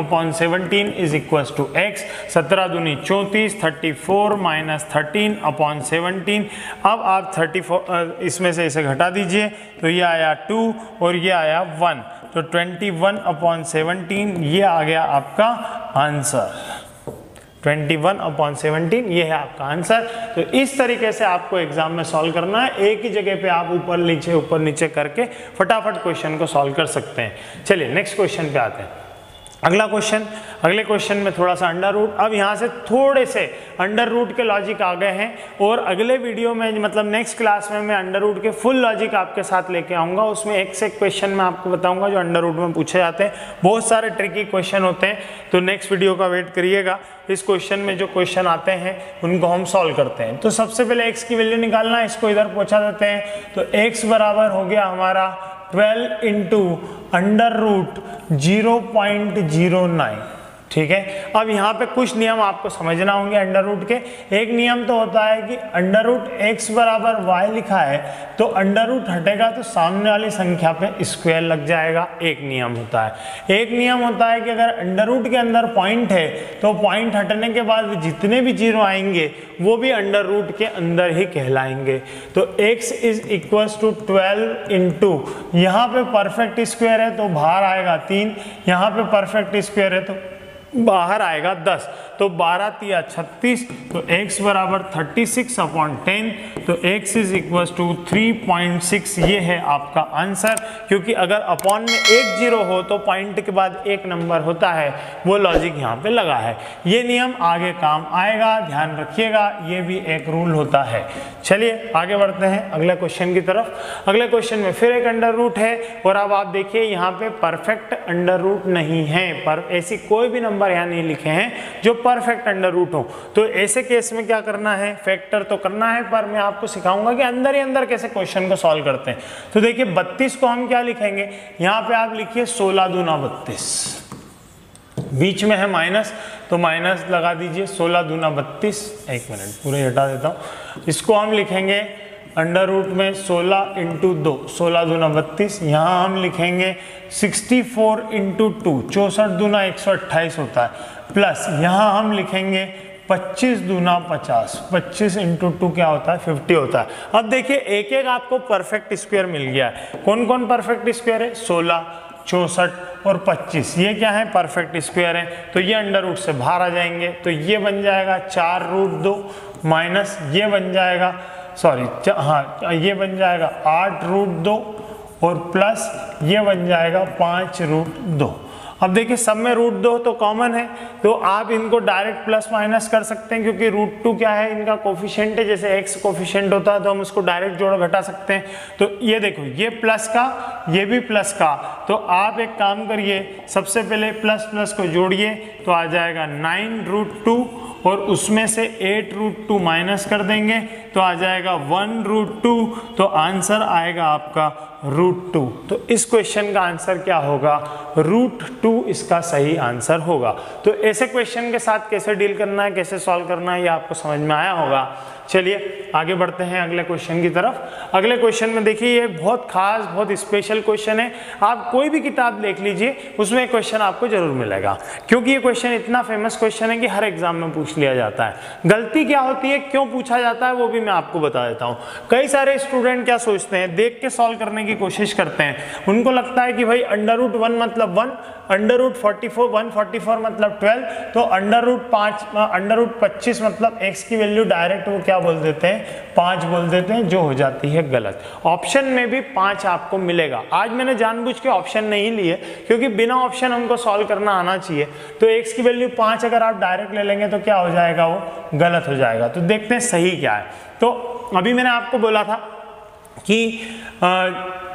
x, 17 दूनी 34, 34 - 13/17। अब आप 34 इसमें से इसे घटा दीजिए, तो ये आया 2 और ये आया 1, तो 21/17 ये आ गया आपका आंसर। 21/17 ये है आपका आंसर। तो इस तरीके से आपको एग्जाम में सॉल्व करना है, एक ही जगह पे आप ऊपर नीचे करके फटाफट क्वेश्चन को सॉल्व कर सकते हैं। चलिए नेक्स्ट क्वेश्चन पे आते हैं। अगला क्वेश्चन, अगले क्वेश्चन में थोड़ा सा अंडर रूट, अब यहाँ से थोड़े से अंडर रूट के लॉजिक आ गए हैं, और अगले वीडियो में मतलब नेक्स्ट क्लास में मैं अंडर रूट के फुल लॉजिक आपके साथ लेके आऊँगा। उसमें एक से एक क्वेश्चन मैं आपको बताऊँगा जो अंडर रूट में पूछे जाते हैं। बहुत सारे ट्रिकी क्वेश्चन होते हैं, तो नेक्स्ट वीडियो का वेट करिएगा। इस क्वेश्चन में जो क्वेश्चन आते हैं उनको हम सॉल्व करते हैं। तो सबसे पहले x की वैल्यू निकालना है, इसको इधर पहुँचा देते हैं। तो x बराबर हो गया हमारा 12 इंटू √0.09। ठीक है, अब यहाँ पे कुछ नियम आपको समझना होंगे अंडर रूट के। एक नियम तो होता है कि अंडर रूट x बराबर y लिखा है, तो अंडर रूट हटेगा तो सामने वाली संख्या पे स्क्वायर लग जाएगा, एक नियम होता है। एक नियम होता है कि अगर अंडर रूट के अंदर पॉइंट है तो पॉइंट हटने के बाद जितने भी जीरो आएंगे वो भी अंडर रूट के अंदर ही कहलाएंगे। तो x = 12 इंटू, यहाँ पे परफेक्ट स्क्वायर है तो बाहर आएगा 3, यहाँ पे परफेक्ट स्क्वायर है तो बाहर आएगा 10, तो 12 तिया 36, तो x बराबर 36/10, तो x = 3.6 ये है आपका आंसर। क्योंकि अगर अपॉन में एक जीरो हो तो पॉइंट के बाद एक नंबर होता है, वो लॉजिक यहाँ पे लगा है। ये नियम आगे काम आएगा, ध्यान रखिएगा, ये भी एक रूल होता है। चलिए आगे बढ़ते हैं अगले क्वेश्चन की तरफ। अगले क्वेश्चन में फिर एक अंडर रूट है, और अब आप देखिए यहाँ पे परफेक्ट अंडर रूट नहीं है, पर ऐसी कोई भी नंबर नंबर यहाँ नहीं लिखे हैं जो परफेक्ट अंडर रूट हो। तो ऐसे केस में क्या करना है, फैक्टर तो करना है, पर मैं आपको सिखाऊंगा कि अंदर ही अंदर कैसे क्वेश्चन को सॉल्व करते हैं। तो देखिए 32 को हम क्या लिखेंगे, यहाँ पे आप लिखिए 16 दूना 32, बीच में है माइनस तो माइनस लगा दीजिए, 16 दूना 32, एक मिनट पूरे हटा देता हूँ। इसको हम लिखेंगे अंडर रूट में 16 इंटू 2, 16 दूना 32, यहाँ हम लिखेंगे 64 इंटू 2, 64 दूना 128 होता है, प्लस यहाँ हम लिखेंगे 25 दूना 50, 25 इंटू 2 क्या होता है 50 होता है। अब देखिए एक एक आपको परफेक्ट स्क्वायर मिल गया है। कौन कौन परफेक्ट स्क्वायर है, 16, 64 और 25, ये क्या है परफेक्ट स्क्वायर है। तो ये अंडर रूट से बाहर आ जाएंगे, तो ये बन जाएगा 4 रूट 2 माइनस ये बन जाएगा, सॉरी हाँ ये बन जाएगा 8 रूट 2 और प्लस ये बन जाएगा 5 रूट 2। अब देखिए सब में रूट 2 तो कॉमन है, तो आप इनको डायरेक्ट प्लस माइनस कर सकते हैं, क्योंकि रूट 2 क्या है, इनका कोफिशिएंट है, जैसे x कोफिशिएंट होता है तो हम उसको डायरेक्ट जोड़ घटा सकते हैं। तो ये देखो ये प्लस का ये भी प्लस का, तो आप एक काम करिए सबसे पहले प्लस प्लस को जोड़िए तो आ जाएगा 9 रूट 2 और उसमें से 8 रूट 2 माइनस कर देंगे तो आ जाएगा 1 रूट 2, तो आंसर आएगा आपका रूट 2। तो इस क्वेश्चन का आंसर क्या होगा, रूट 2 इसका सही आंसर होगा। तो ऐसे क्वेश्चन के साथ कैसे डील करना है, कैसे सॉल्व करना है, ये आपको समझ में आया होगा। चलिए आगे बढ़ते हैं अगले क्वेश्चन की तरफ। अगले क्वेश्चन में देखिए ये बहुत खास बहुत स्पेशल क्वेश्चन है, आप कोई भी किताब देख लीजिए उसमें क्वेश्चन आपको जरूर मिलेगा, क्योंकि ये क्वेश्चन इतना फेमस क्वेश्चन है कि हर एग्जाम में पूछ लिया जाता है। गलती क्या होती है, क्यों पूछा जाता है, वो भी मैं आपको बता देता हूँ। कई सारे स्टूडेंट क्या सोचते हैं, देख के सॉल्व करने की कोशिश करते हैं, उनको लगता है कि भाई अंडर रूट 1 मतलब 1, अंडर रूट 144 मतलब 12, तो अंडर रूट 25 मतलब x की वैल्यू डायरेक्ट वो क्या बोल देते हैं 5 बोल देते हैं, जो हो जाती है गलत। ऑप्शन में भी 5 आपको मिलेगा। आज मैंने जानबूझ के ऑप्शन नहीं लिए क्योंकि बिना ऑप्शन हमको सॉल्व करना आना चाहिए। तो x की वैल्यू 5 अगर आप डायरेक्ट ले लेंगे तो क्या हो जाएगा, वो गलत हो जाएगा। तो देखते हैं सही क्या है। तो अभी मैंने आपको बोला था कि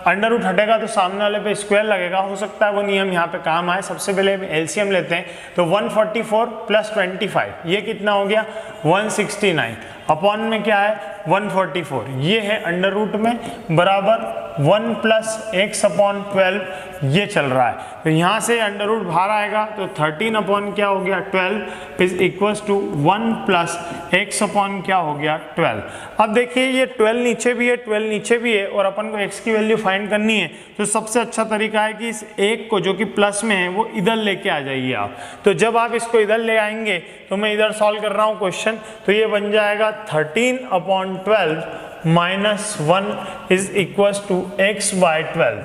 अंडर रूट हटेगा तो सामने वाले पे स्क्वायर लगेगा, हो सकता है वो नियम यहाँ पे काम आए। सबसे पहले एलसीएम लेते हैं, तो 144 प्लस 25 ये कितना हो गया 169, अपॉन में क्या है 144, ये है अंडर रूट में बराबर 1 प्लस x अपॉन 12 ये चल रहा है। तो यहाँ से अंडर रूट बाहर आएगा तो 13 अपॉन क्या हो गया 12 is equals to 1 plus x upon क्या हो गया 12। अब देखिए ये 12 नीचे भी है 12 नीचे भी है और अपन को x की वैल्यू फाइंड करनी है, तो सबसे अच्छा तरीका है कि इस एक को जो कि प्लस में है वो इधर लेके आ जाइए आप। तो जब आप इसको इधर ले आएंगे तो मैं इधर सॉल्व कर रहा हूँ क्वेश्चन, तो ये बन जाएगा 13 upon 12 minus 1 is equals to x by 12,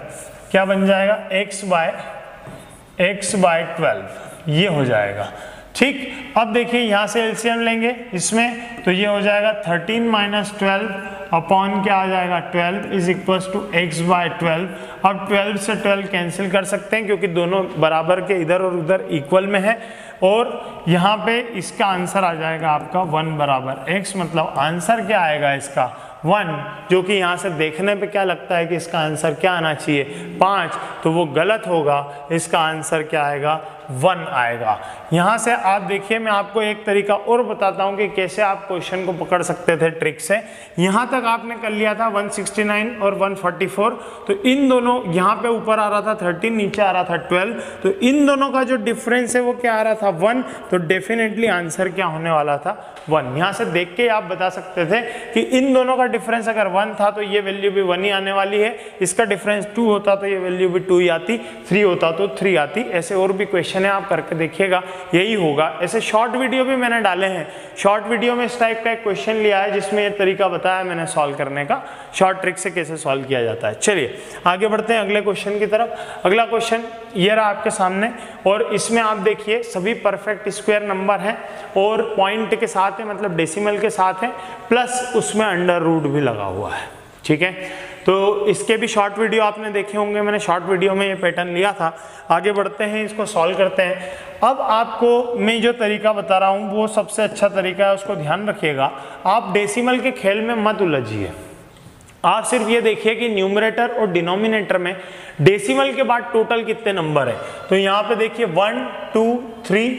क्या बन जाएगा x बाय 12 ये हो जाएगा। ठीक, अब देखिए यहाँ से एलसीएम लेंगे इसमें, तो ये हो जाएगा 13 माइनस 12 अपॉन क्या आ जाएगा 12 is equals to x by 12। अब 12 से 12 कैंसिल कर सकते हैं क्योंकि दोनों बराबर के इधर और उधर इक्वल में है, और यहाँ पे इसका आंसर आ जाएगा आपका 1 बराबर x, मतलब आंसर क्या आएगा इसका 1, जो कि यहाँ से देखने पे क्या लगता है कि इसका आंसर क्या आना चाहिए 5, तो वो गलत होगा। इसका आंसर क्या आएगा 1 आएगा। यहाँ से आप देखिए मैं आपको एक तरीका और बताता हूँ कि कैसे आप क्वेश्चन को पकड़ सकते थे ट्रिक से। यहाँ तक आपने कर लिया था 169 और 144, तो इन दोनों यहाँ पे ऊपर आ रहा था 13 नीचे आ रहा था 12, तो इन दोनों का जो डिफरेंस है वो क्या आ रहा था 1, तो डेफिनेटली आंसर क्या होने वाला था 1। यहाँ से देख के आप बता सकते थे कि इन दोनों का डिफरेंस अगर 1 था तो ये वैल्यू भी 1 ही आने वाली है, इसका डिफरेंस 2 होता तो ये वैल्यू भी 2 ही आती, 3 होता तो 3 आती। ऐसे और भी क्वेश्चन है, आप करके देखिएगा यही होगा। ऐसे शॉर्ट वीडियो भी मैंने डाले हैं, शॉर्ट वीडियो में इस टाइप का एक क्वेश्चन लिया है जिसमें ये तरीका बताया मैंने सॉल्व करने का, शॉर्ट ट्रिक से कैसे सॉल्व किया जाता है। चलिए आगे बढ़ते हैं अगले क्वेश्चन की तरफ। अगला क्वेश्चन ये रहा आपके सामने, और इसमें आप देखिए सभी परफेक्ट स्क्वायर नंबर हैं और पॉइंट के साथ है, मतलब डेसिमल के साथ है, प्लस उसमें अंडर रूट भी लगा हुआ है। ठीक है, तो इसके भी शॉर्ट वीडियो आपने देखे होंगे, मैंने शॉर्ट वीडियो में ये पैटर्न लिया था। आगे बढ़ते हैं, इसको सॉल्व करते हैं। अब आपको मैं जो तरीका बता रहा हूँ वो सबसे अच्छा तरीका है, उसको ध्यान रखिएगा। आप डेसिमल के खेल में मत उलझिए, आप सिर्फ ये देखिए कि न्यूमरेटर और डिनोमिनेटर में डेसिमल के बाद टोटल कितने नंबर है। तो यहाँ पे देखिए 1 2 3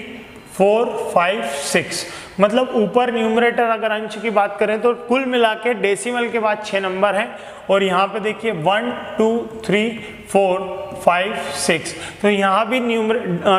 4, 5, 6, मतलब ऊपर न्यूमरेटर अगर अंश की बात करें तो कुल मिला के डेसिमल के बाद 6 नंबर हैं, और यहाँ पे देखिए 1, 2, 3, 4, 5, 6, तो यहाँ भी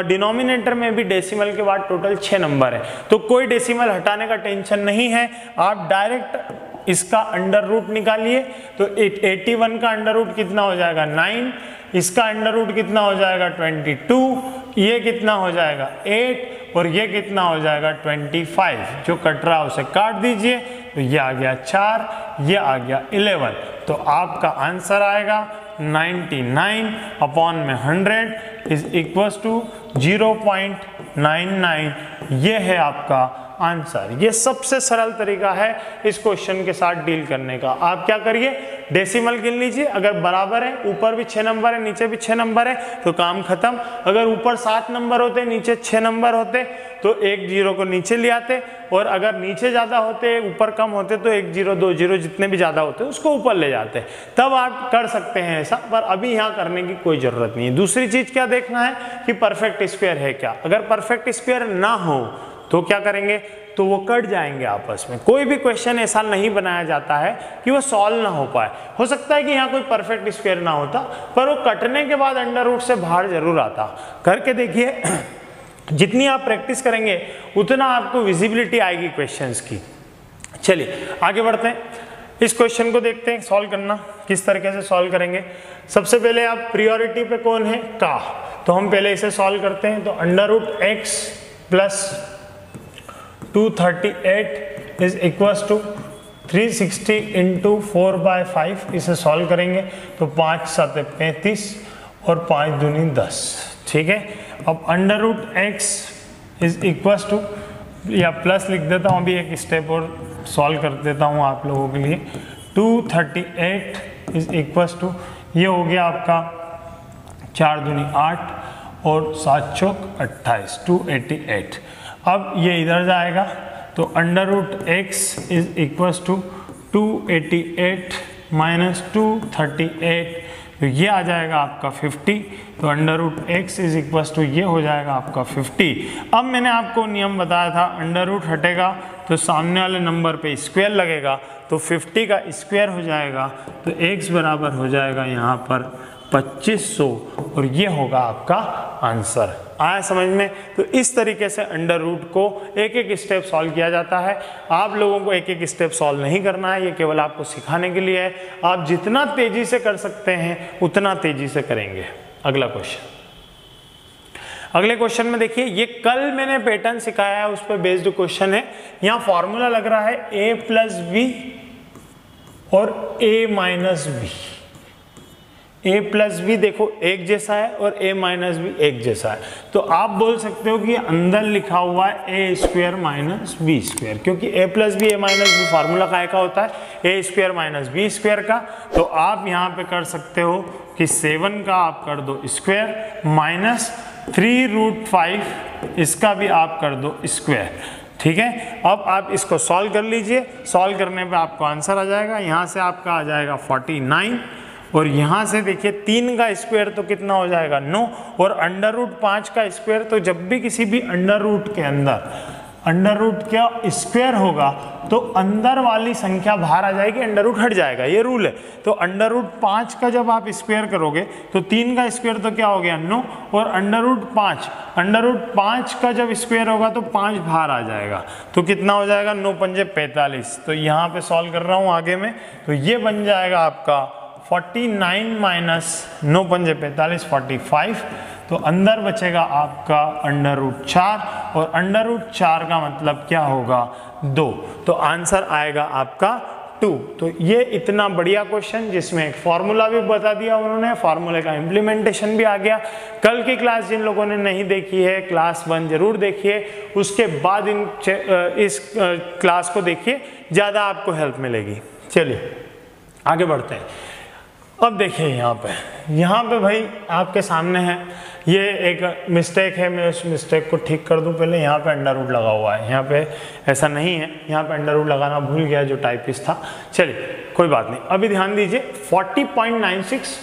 डिनोमिनेटर में भी डेसिमल के बाद टोटल 6 नंबर है। तो कोई डेसिमल हटाने का टेंशन नहीं है, आप डायरेक्ट इसका अंडर रूट निकालिए। तो 81 का अंडर रूट कितना हो जाएगा 9, इसका अंडर रूट कितना हो जाएगा 22, ये कितना हो जाएगा 8, और ये कितना हो जाएगा 25, जो कट रहा है उसे काट दीजिए, तो ये आ गया 4, ये आ गया 11। तो आपका आंसर आएगा 99 अपॉन में 100 इज इक्वल्स टू 0.99। ये है आपका आंसर। ये सबसे सरल तरीका है इस क्वेश्चन के साथ डील करने का। आप क्या करिए, डेसिमल गिन लीजिए, अगर बराबर है, ऊपर भी 6 नंबर है नीचे भी 6 नंबर है, तो काम खत्म। अगर ऊपर 7 नंबर होते नीचे 6 नंबर होते तो एक जीरो को नीचे ले आते, और अगर नीचे ज़्यादा होते ऊपर कम होते तो 1 0 2 0 जितने भी ज़्यादा होते उसको ऊपर ले जाते, तब आप कर सकते हैं ऐसा, पर अभी यहाँ करने की कोई ज़रूरत नहीं है। दूसरी चीज़ क्या देखना है कि परफेक्ट स्क्वायर है क्या। अगर परफेक्ट स्क्वायर ना हो तो क्या करेंगे, तो वो कट जाएंगे आपस में। कोई भी क्वेश्चन ऐसा नहीं बनाया जाता है कि वो सॉल्व ना हो पाए। हो सकता है कि यहाँ कोई परफेक्ट स्क्वायर ना होता, पर वो कटने के बाद अंडर रूट से बाहर जरूर आता। करके देखिए, जितनी आप प्रैक्टिस करेंगे उतना आपको विजिबिलिटी आएगी क्वेश्चंस की। चलिए आगे बढ़ते हैं, इस क्वेश्चन को देखते हैं सॉल्व करना किस तरीके से सॉल्व करेंगे। सबसे पहले आप प्रियोरिटी पे कौन है, का, तो हम पहले इसे सॉल्व करते हैं। तो under root X plus 238 is equals to 360 into 4/5, इसे सॉल्व करेंगे तो 5 7 35 और 5 दूनी 10, ठीक है। अब under root X is equals to, या प्लस लिख देता हूँ, अभी एक स्टेप और सॉल्व कर देता हूँ आप लोगों के लिए। 238 इज इक्वल्स टू, ये हो गया आपका 4 दूनी 8 और 7 चौक 28, 288। अब ये इधर जाएगा तो under root X is equals to 288 minus 238, तो ये आ जाएगा आपका 50। तो under root X is equals to ये हो जाएगा आपका 50। अब मैंने आपको नियम बताया था, अंडर रूट हटेगा तो सामने वाले नंबर पे स्क्वायर लगेगा, तो 50 का स्क्वायर हो जाएगा, तो x बराबर हो जाएगा यहाँ पर 2500, और ये होगा आपका आंसर। आया समझ में? तो इस तरीके से अंडर रूट को एक एक स्टेप सॉल्व किया जाता है। आप लोगों को एक एक स्टेप सॉल्व नहीं करना है, ये केवल आपको सिखाने के लिए है। आप जितना तेजी से कर सकते हैं उतना तेजी से करेंगे। अगला क्वेश्चन, अगले क्वेश्चन में देखिए, ये कल मैंने पैटर्न सिखाया है उस पर बेस्ड क्वेश्चन है। यहाँ फॉर्मूला लग रहा है a प्लस बी और a minus B. a plus B देखो एक जैसा है और a माइनस बी एक जैसा है, तो आप बोल सकते हो कि अंदर लिखा हुआ है a square minus B square, क्योंकि a plus B a minus B formula काय का होता है a square minus B square का। तो आप यहाँ पे कर सकते हो कि 7 का आप कर दो स्क्वायर माइनस 3√5 इसका भी आप कर दो स्क्वायर, ठीक है। अब आप इसको सॉल्व कर लीजिए, सॉल्व करने पे आपको आंसर आ जाएगा। यहाँ से आपका आ जाएगा 49, और यहाँ से देखिए 3 का स्क्वायर तो कितना हो जाएगा 9, और अंडर रूट 5 का स्क्वायर, तो जब भी किसी भी अंडर रूट के अंदर अंडर रूट का स्क्वायर होगा तो अंदर वाली संख्या बाहर आ जाएगी, अंडर रूट हट जाएगा, ये रूल है। तो अंडर रूट 5 का जब आप स्क्वायर करोगे तो 3 का स्क्वायर तो क्या हो गया 9, और अंडर रूट 5 का जब स्क्वायर होगा तो 5 बाहर आ जाएगा, तो कितना हो जाएगा 9 पंजे 45। तो यहाँ पे सॉल्व कर रहा हूँ आगे में, तो ये बन जाएगा आपका 49 माइनस 9 पंजे 45 45, तो अंदर बचेगा आपका अंडर रूट 4, और अंडर रूट 4 का मतलब क्या होगा 2, तो आंसर आएगा आपका 2। तो ये इतना बढ़िया क्वेश्चन जिसमें एक फार्मूला भी बता दिया उन्होंने, फार्मूले का इम्प्लीमेंटेशन भी आ गया। कल की क्लास जिन लोगों ने नहीं देखी है क्लास 1 जरूर देखिए, उसके बाद इस क्लास को देखिए, ज़्यादा आपको हेल्प मिलेगी। चलिए आगे बढ़ते हैं। अब देखिए यहाँ पे भाई आपके सामने है, ये एक मिस्टेक है, मैं उस मिस्टेक को ठीक कर दूं पहले। यहाँ पे अंडर रूट लगा हुआ है, यहाँ पे ऐसा नहीं है, यहाँ पे अंडर रूट लगाना भूल गया जो टाइपिस्ट था। चलिए कोई बात नहीं, अभी ध्यान दीजिए 40.96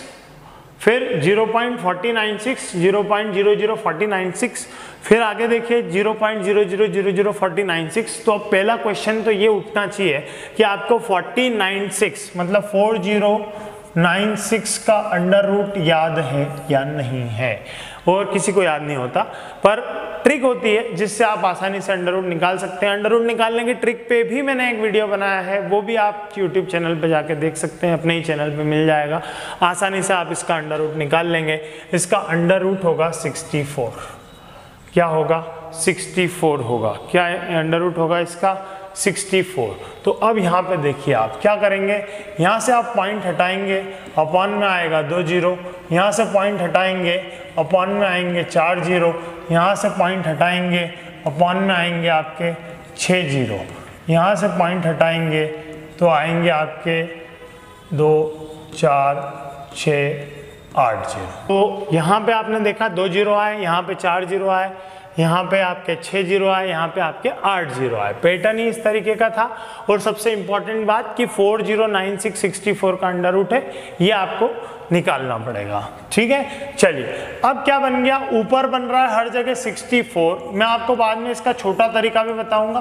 फिर 0.4096, 0.00496, फिर आगे देखिए 0.00004096। तो अब पहला क्वेश्चन तो ये उठना चाहिए कि आपको 4096 मतलब 4096 का अंडर रूट याद है या नहीं है, और किसी को याद नहीं होता, पर ट्रिक होती है जिससे आप आसानी से अंडर रूट निकाल सकते हैं। अंडर रूट निकालने की ट्रिक पे भी मैंने एक वीडियो बनाया है, वो भी आप YouTube चैनल पे जाके देख सकते हैं, अपने ही चैनल पे मिल जाएगा। आसानी से आप इसका अंडर रूट निकाल लेंगे। इसका अंडर रूट होगा 64। क्या होगा? 64 होगा। क्या अंडर रूट होगा इसका? 64। तो अब यहाँ पे देखिए आप क्या करेंगे, यहाँ से आप पॉइंट हटाएंगे, अपॉन में आएगा 2 जीरो, यहाँ से पॉइंट हटाएंगे, अपॉन में आएंगे 4 जीरो, यहाँ से पॉइंट हटाएंगे, अपॉन में आएंगे आपके 6 जीरो, यहाँ से पॉइंट हटाएंगे तो आएंगे आपके 2 4 6 8 जीरो। तो यहाँ पे आपने देखा 2 जीरो आए, यहाँ पे 4 जीरो आए, यहाँ पे आपके 6 जीरो आए, यहाँ पे आपके 8 जीरो आए। पैटर्न ही इस तरीके का था। और सबसे इंपॉर्टेंट बात कि 409664 का अंडर रूट है, ये आपको निकालना पड़ेगा। ठीक है, चलिए अब क्या बन गया, ऊपर बन रहा है हर जगह 64। मैं आपको बाद में इसका छोटा तरीका भी बताऊंगा।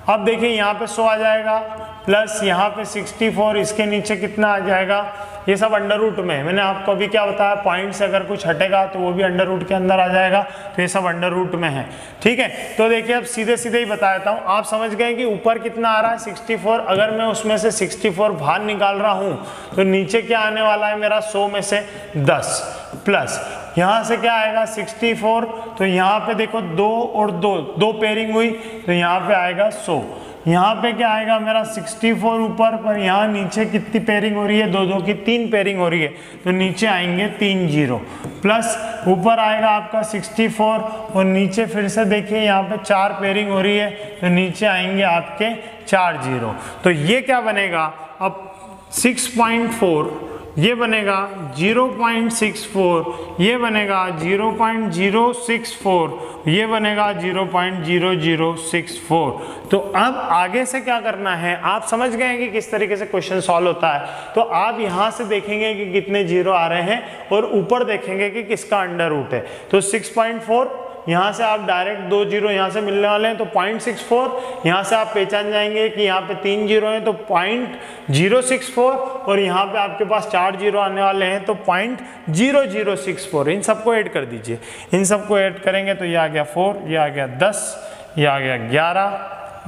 अब देखिए यहाँ पे 100 आ जाएगा, प्लस यहाँ पे 64, इसके नीचे कितना आ जाएगा, ये सब अंडर रूट में है। मैंने आपको अभी क्या बताया, पॉइंट से अगर कुछ हटेगा तो वो भी अंडर रूट के अंदर आ जाएगा, तो ये सब अंडर रूट में है। ठीक है, तो देखिए अब सीधे सीधे ही बता देता हूँ। आप समझ गए कि ऊपर कितना आ रहा है 64। अगर मैं उसमें से 64 बाहर निकाल रहा हूँ तो नीचे क्या आने वाला है मेरा, 100 में से 10, प्लस यहाँ से क्या आएगा 64, तो यहाँ पे देखो 2 और 2 पेयरिंग हुई, तो यहाँ पे आएगा 100। यहाँ पे क्या आएगा मेरा 64 ऊपर, पर यहाँ नीचे कितनी पेयरिंग हो रही है, 2 2 की 3 पेयरिंग हो रही है, तो नीचे आएंगे 3 जीरो, प्लस ऊपर आएगा आपका 64, और नीचे फिर से देखिए यहाँ पे 4 पेयरिंग हो रही है, तो नीचे आएंगे आपके 4 जीरो। तो ये क्या बनेगा अब 6.4, ये बनेगा 0.64, ये बनेगा 0.064, ये बनेगा 0.0064। तो अब आगे से क्या करना है, आप समझ गए हैं कि किस तरीके से क्वेश्चन सॉल्व होता है। तो आप यहाँ से देखेंगे कि कितने जीरो आ रहे हैं, और ऊपर देखेंगे कि किसका अंडर रूट है। तो 6.4, यहाँ से आप डायरेक्ट 2 जीरो यहाँ से मिलने वाले हैं, तो 0.64, यहाँ से आप पहचान जाएंगे कि यहाँ पे 3 जीरो हैं, तो 0.064, और यहाँ पे आपके पास 4 जीरो आने वाले हैं, तो 0.0064। इन सबको ऐड कर दीजिए, इन सबको ऐड करेंगे तो ये आ गया 4, ये आ गया 10, ये आ गया 11,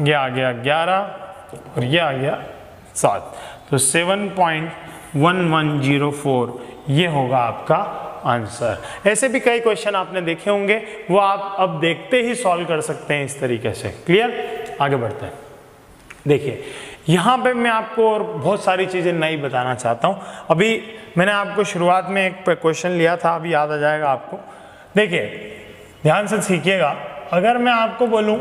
ये आ गया 11, और ये आ गया 7। तो 7.1104 ये होगा आपका आंसर। ऐसे भी कई क्वेश्चन आपने देखे होंगे, वो आप अब देखते ही सॉल्व कर सकते हैं इस तरीके से। क्लियर, आगे बढ़ते हैं। देखिए यहाँ पे मैं आपको और बहुत सारी चीज़ें नई बताना चाहता हूँ। अभी मैंने आपको शुरुआत में एक क्वेश्चन लिया था, अभी याद आ जाएगा आपको। देखिए ध्यान से सीखिएगा। अगर मैं आपको बोलूँ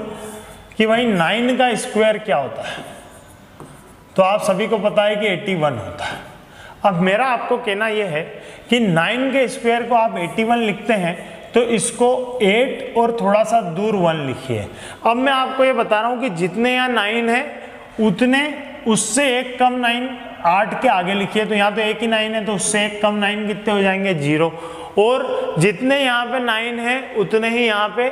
कि भाई 9 का स्क्वायर क्या होता है, तो आप सभी को पता है कि 81 होता है। अब मेरा आपको कहना यह है कि 9 के स्क्वायर को आप 81 लिखते हैं, तो इसको 8 और थोड़ा सा दूर 1 लिखिए। अब मैं आपको ये बता रहा हूँ कि जितने यहाँ 9 है उतने उससे एक कम 9 8 के आगे लिखिए, तो यहाँ तो एक ही 9 है, तो उससे एक कम 9 कितने हो जाएंगे, 0। और जितने यहाँ पे 9 है उतने ही यहाँ पे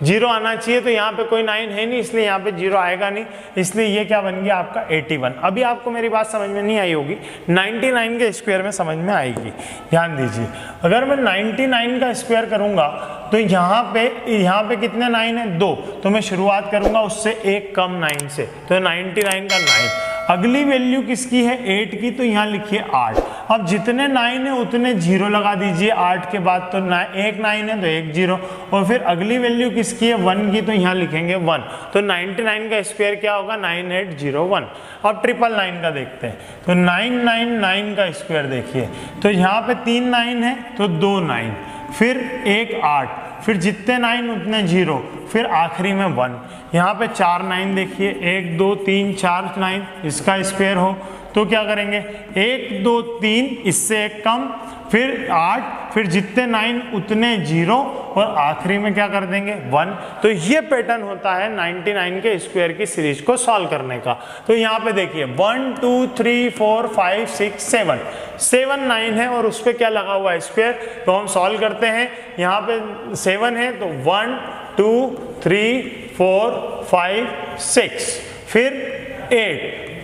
0 आना चाहिए, तो यहाँ पे कोई 9 है नहीं, इसलिए यहाँ पे 0 आएगा नहीं, इसलिए ये क्या बन गया आपका 81। अभी आपको मेरी बात समझ में नहीं आई होगी, 99 के स्क्वायर में समझ में आएगी। ध्यान दीजिए, अगर मैं 99 का स्क्वायर करूँगा तो यहाँ पे कितने 9 है, 2, तो मैं शुरुआत करूँगा उससे एक कम 9 से, तो 99 का 9। अगली वैल्यू किसकी है, 8 की, तो यहाँ लिखिए 8। अब जितने 9 है उतने 0 लगा दीजिए 8 के बाद, तो एक 9 है तो एक 0। और फिर अगली वैल्यू किसकी है, 1 की, तो यहाँ लिखेंगे 1। तो 99 का स्क्वायर क्या होगा, 9801। अब 999 का देखते हैं, तो 999 का स्क्वायर देखिए, तो यहाँ पे 3 9 है तो 2 9, फिर एक 8, फिर जितने 9 उतने 0, फिर आखिरी में 1। यहाँ पे 4 9 देखिए, 1 2 3 4 9, इसका स्क्वायर हो तो क्या करेंगे, 1 2 3, इससे एक कम, फिर 8, फिर जितने 9 उतने 0 और आखिरी में क्या कर देंगे 1। तो ये पैटर्न होता है 99 के स्क्वायर की सीरीज को सॉल्व करने का। तो यहाँ पे देखिए 1 2 3 4 5 6 7 7 9 है और उस पर क्या लगा हुआ है स्क्वायर, तो हम सॉल्व करते हैं। यहाँ पे 7 है तो 1 2 3 4 5 6, फिर 8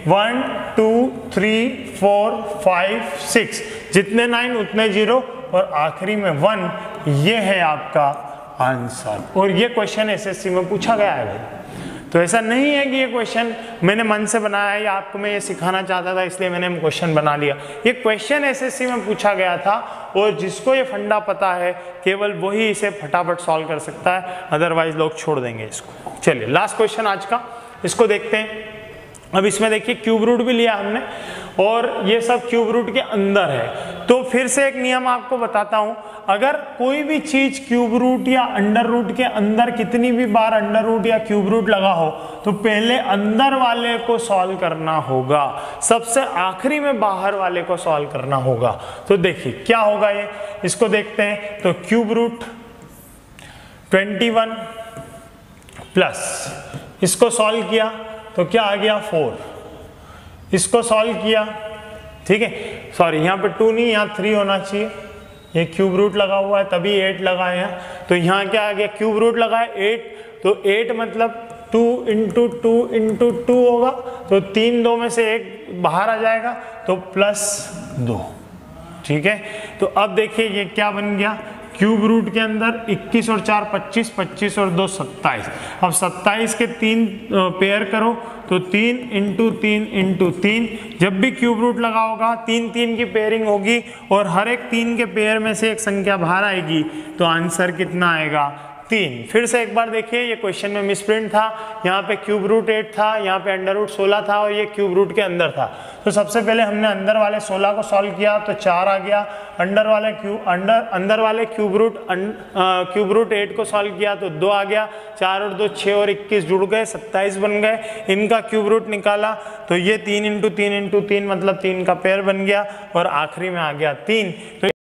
1 2 3 4 5 6, जितने 9 उतने 0 और आखिरी में 1। ये है आपका आंसर। और ये क्वेश्चन एसएससी में पूछा गया है भाई। तो ऐसा नहीं है कि ये क्वेश्चन मैंने मन से बनाया है या आपको मैं ये सिखाना चाहता था इसलिए मैंने क्वेश्चन बना लिया। ये क्वेश्चन एसएससी में पूछा गया था और जिसको ये फंडा पता है केवल वही इसे फटाफट सॉल्व कर सकता है, अदरवाइज लोग छोड़ देंगे इसको। चलिए लास्ट क्वेश्चन आज का, इसको देखते हैं। अब इसमें देखिए क्यूब रूट भी लिया हमने और ये सब क्यूब रूट के अंदर है। तो फिर से एक नियम आपको बताता हूं, अगर कोई भी चीज क्यूब रूट या अंडर रूट के अंदर कितनी भी बार अंडर रूट या क्यूब रूट लगा हो तो पहले अंदर वाले को सॉल्व करना होगा, सबसे आखिरी में बाहर वाले को सॉल्व करना होगा। तो देखिए क्या होगा ये, इसको देखते हैं। तो क्यूब रूट 21 प्लस इसको सॉल्व किया तो क्या आ गया 4, इसको सॉल्व किया, ठीक है, सॉरी यहाँ पे 2 नहीं यहाँ 3 होना चाहिए, ये क्यूब रूट लगा हुआ है तभी 8 लगा है। तो यहाँ क्या आ गया, क्यूब रूट लगा है 8, तो 8 मतलब 2 इंटू 2 इंटू 2 होगा, तो 3 2 में से 1 बाहर आ जाएगा तो +2, ठीक है। तो अब देखिए ये क्या बन गया, क्यूब रूट के अंदर 21 और 4 25, 25 और 2 27। अब 27 के 3 पेयर करो तो 3 इंटू 3 इंटू 3, जब भी क्यूब रूट लगा होगा 3 3 की पेयरिंग होगी और हर एक 3 के पेयर में से एक संख्या बाहर आएगी, तो आंसर कितना आएगा 3। फिर से एक बार देखिए, ये क्वेश्चन में मिसप्रिंट था, यहाँ पे क्यूब रूट 8 था, यहाँ पे अंडर रूट 16 था और ये क्यूब रूट के अंदर था। तो सबसे पहले हमने अंदर वाले 16 को सॉल्व किया तो 4 आ गया, अंदर वाले क्यूब रूट 8 को सॉल्व किया तो 2 आ गया, 4 और 2 6 और 21 जुड़ गए 27 बन गए। इनका क्यूब रूट निकाला तो ये 3 इंटू 3 इंटू 3 मतलब 3 का पेयर बन गया और आखिरी में आ गया 3। तो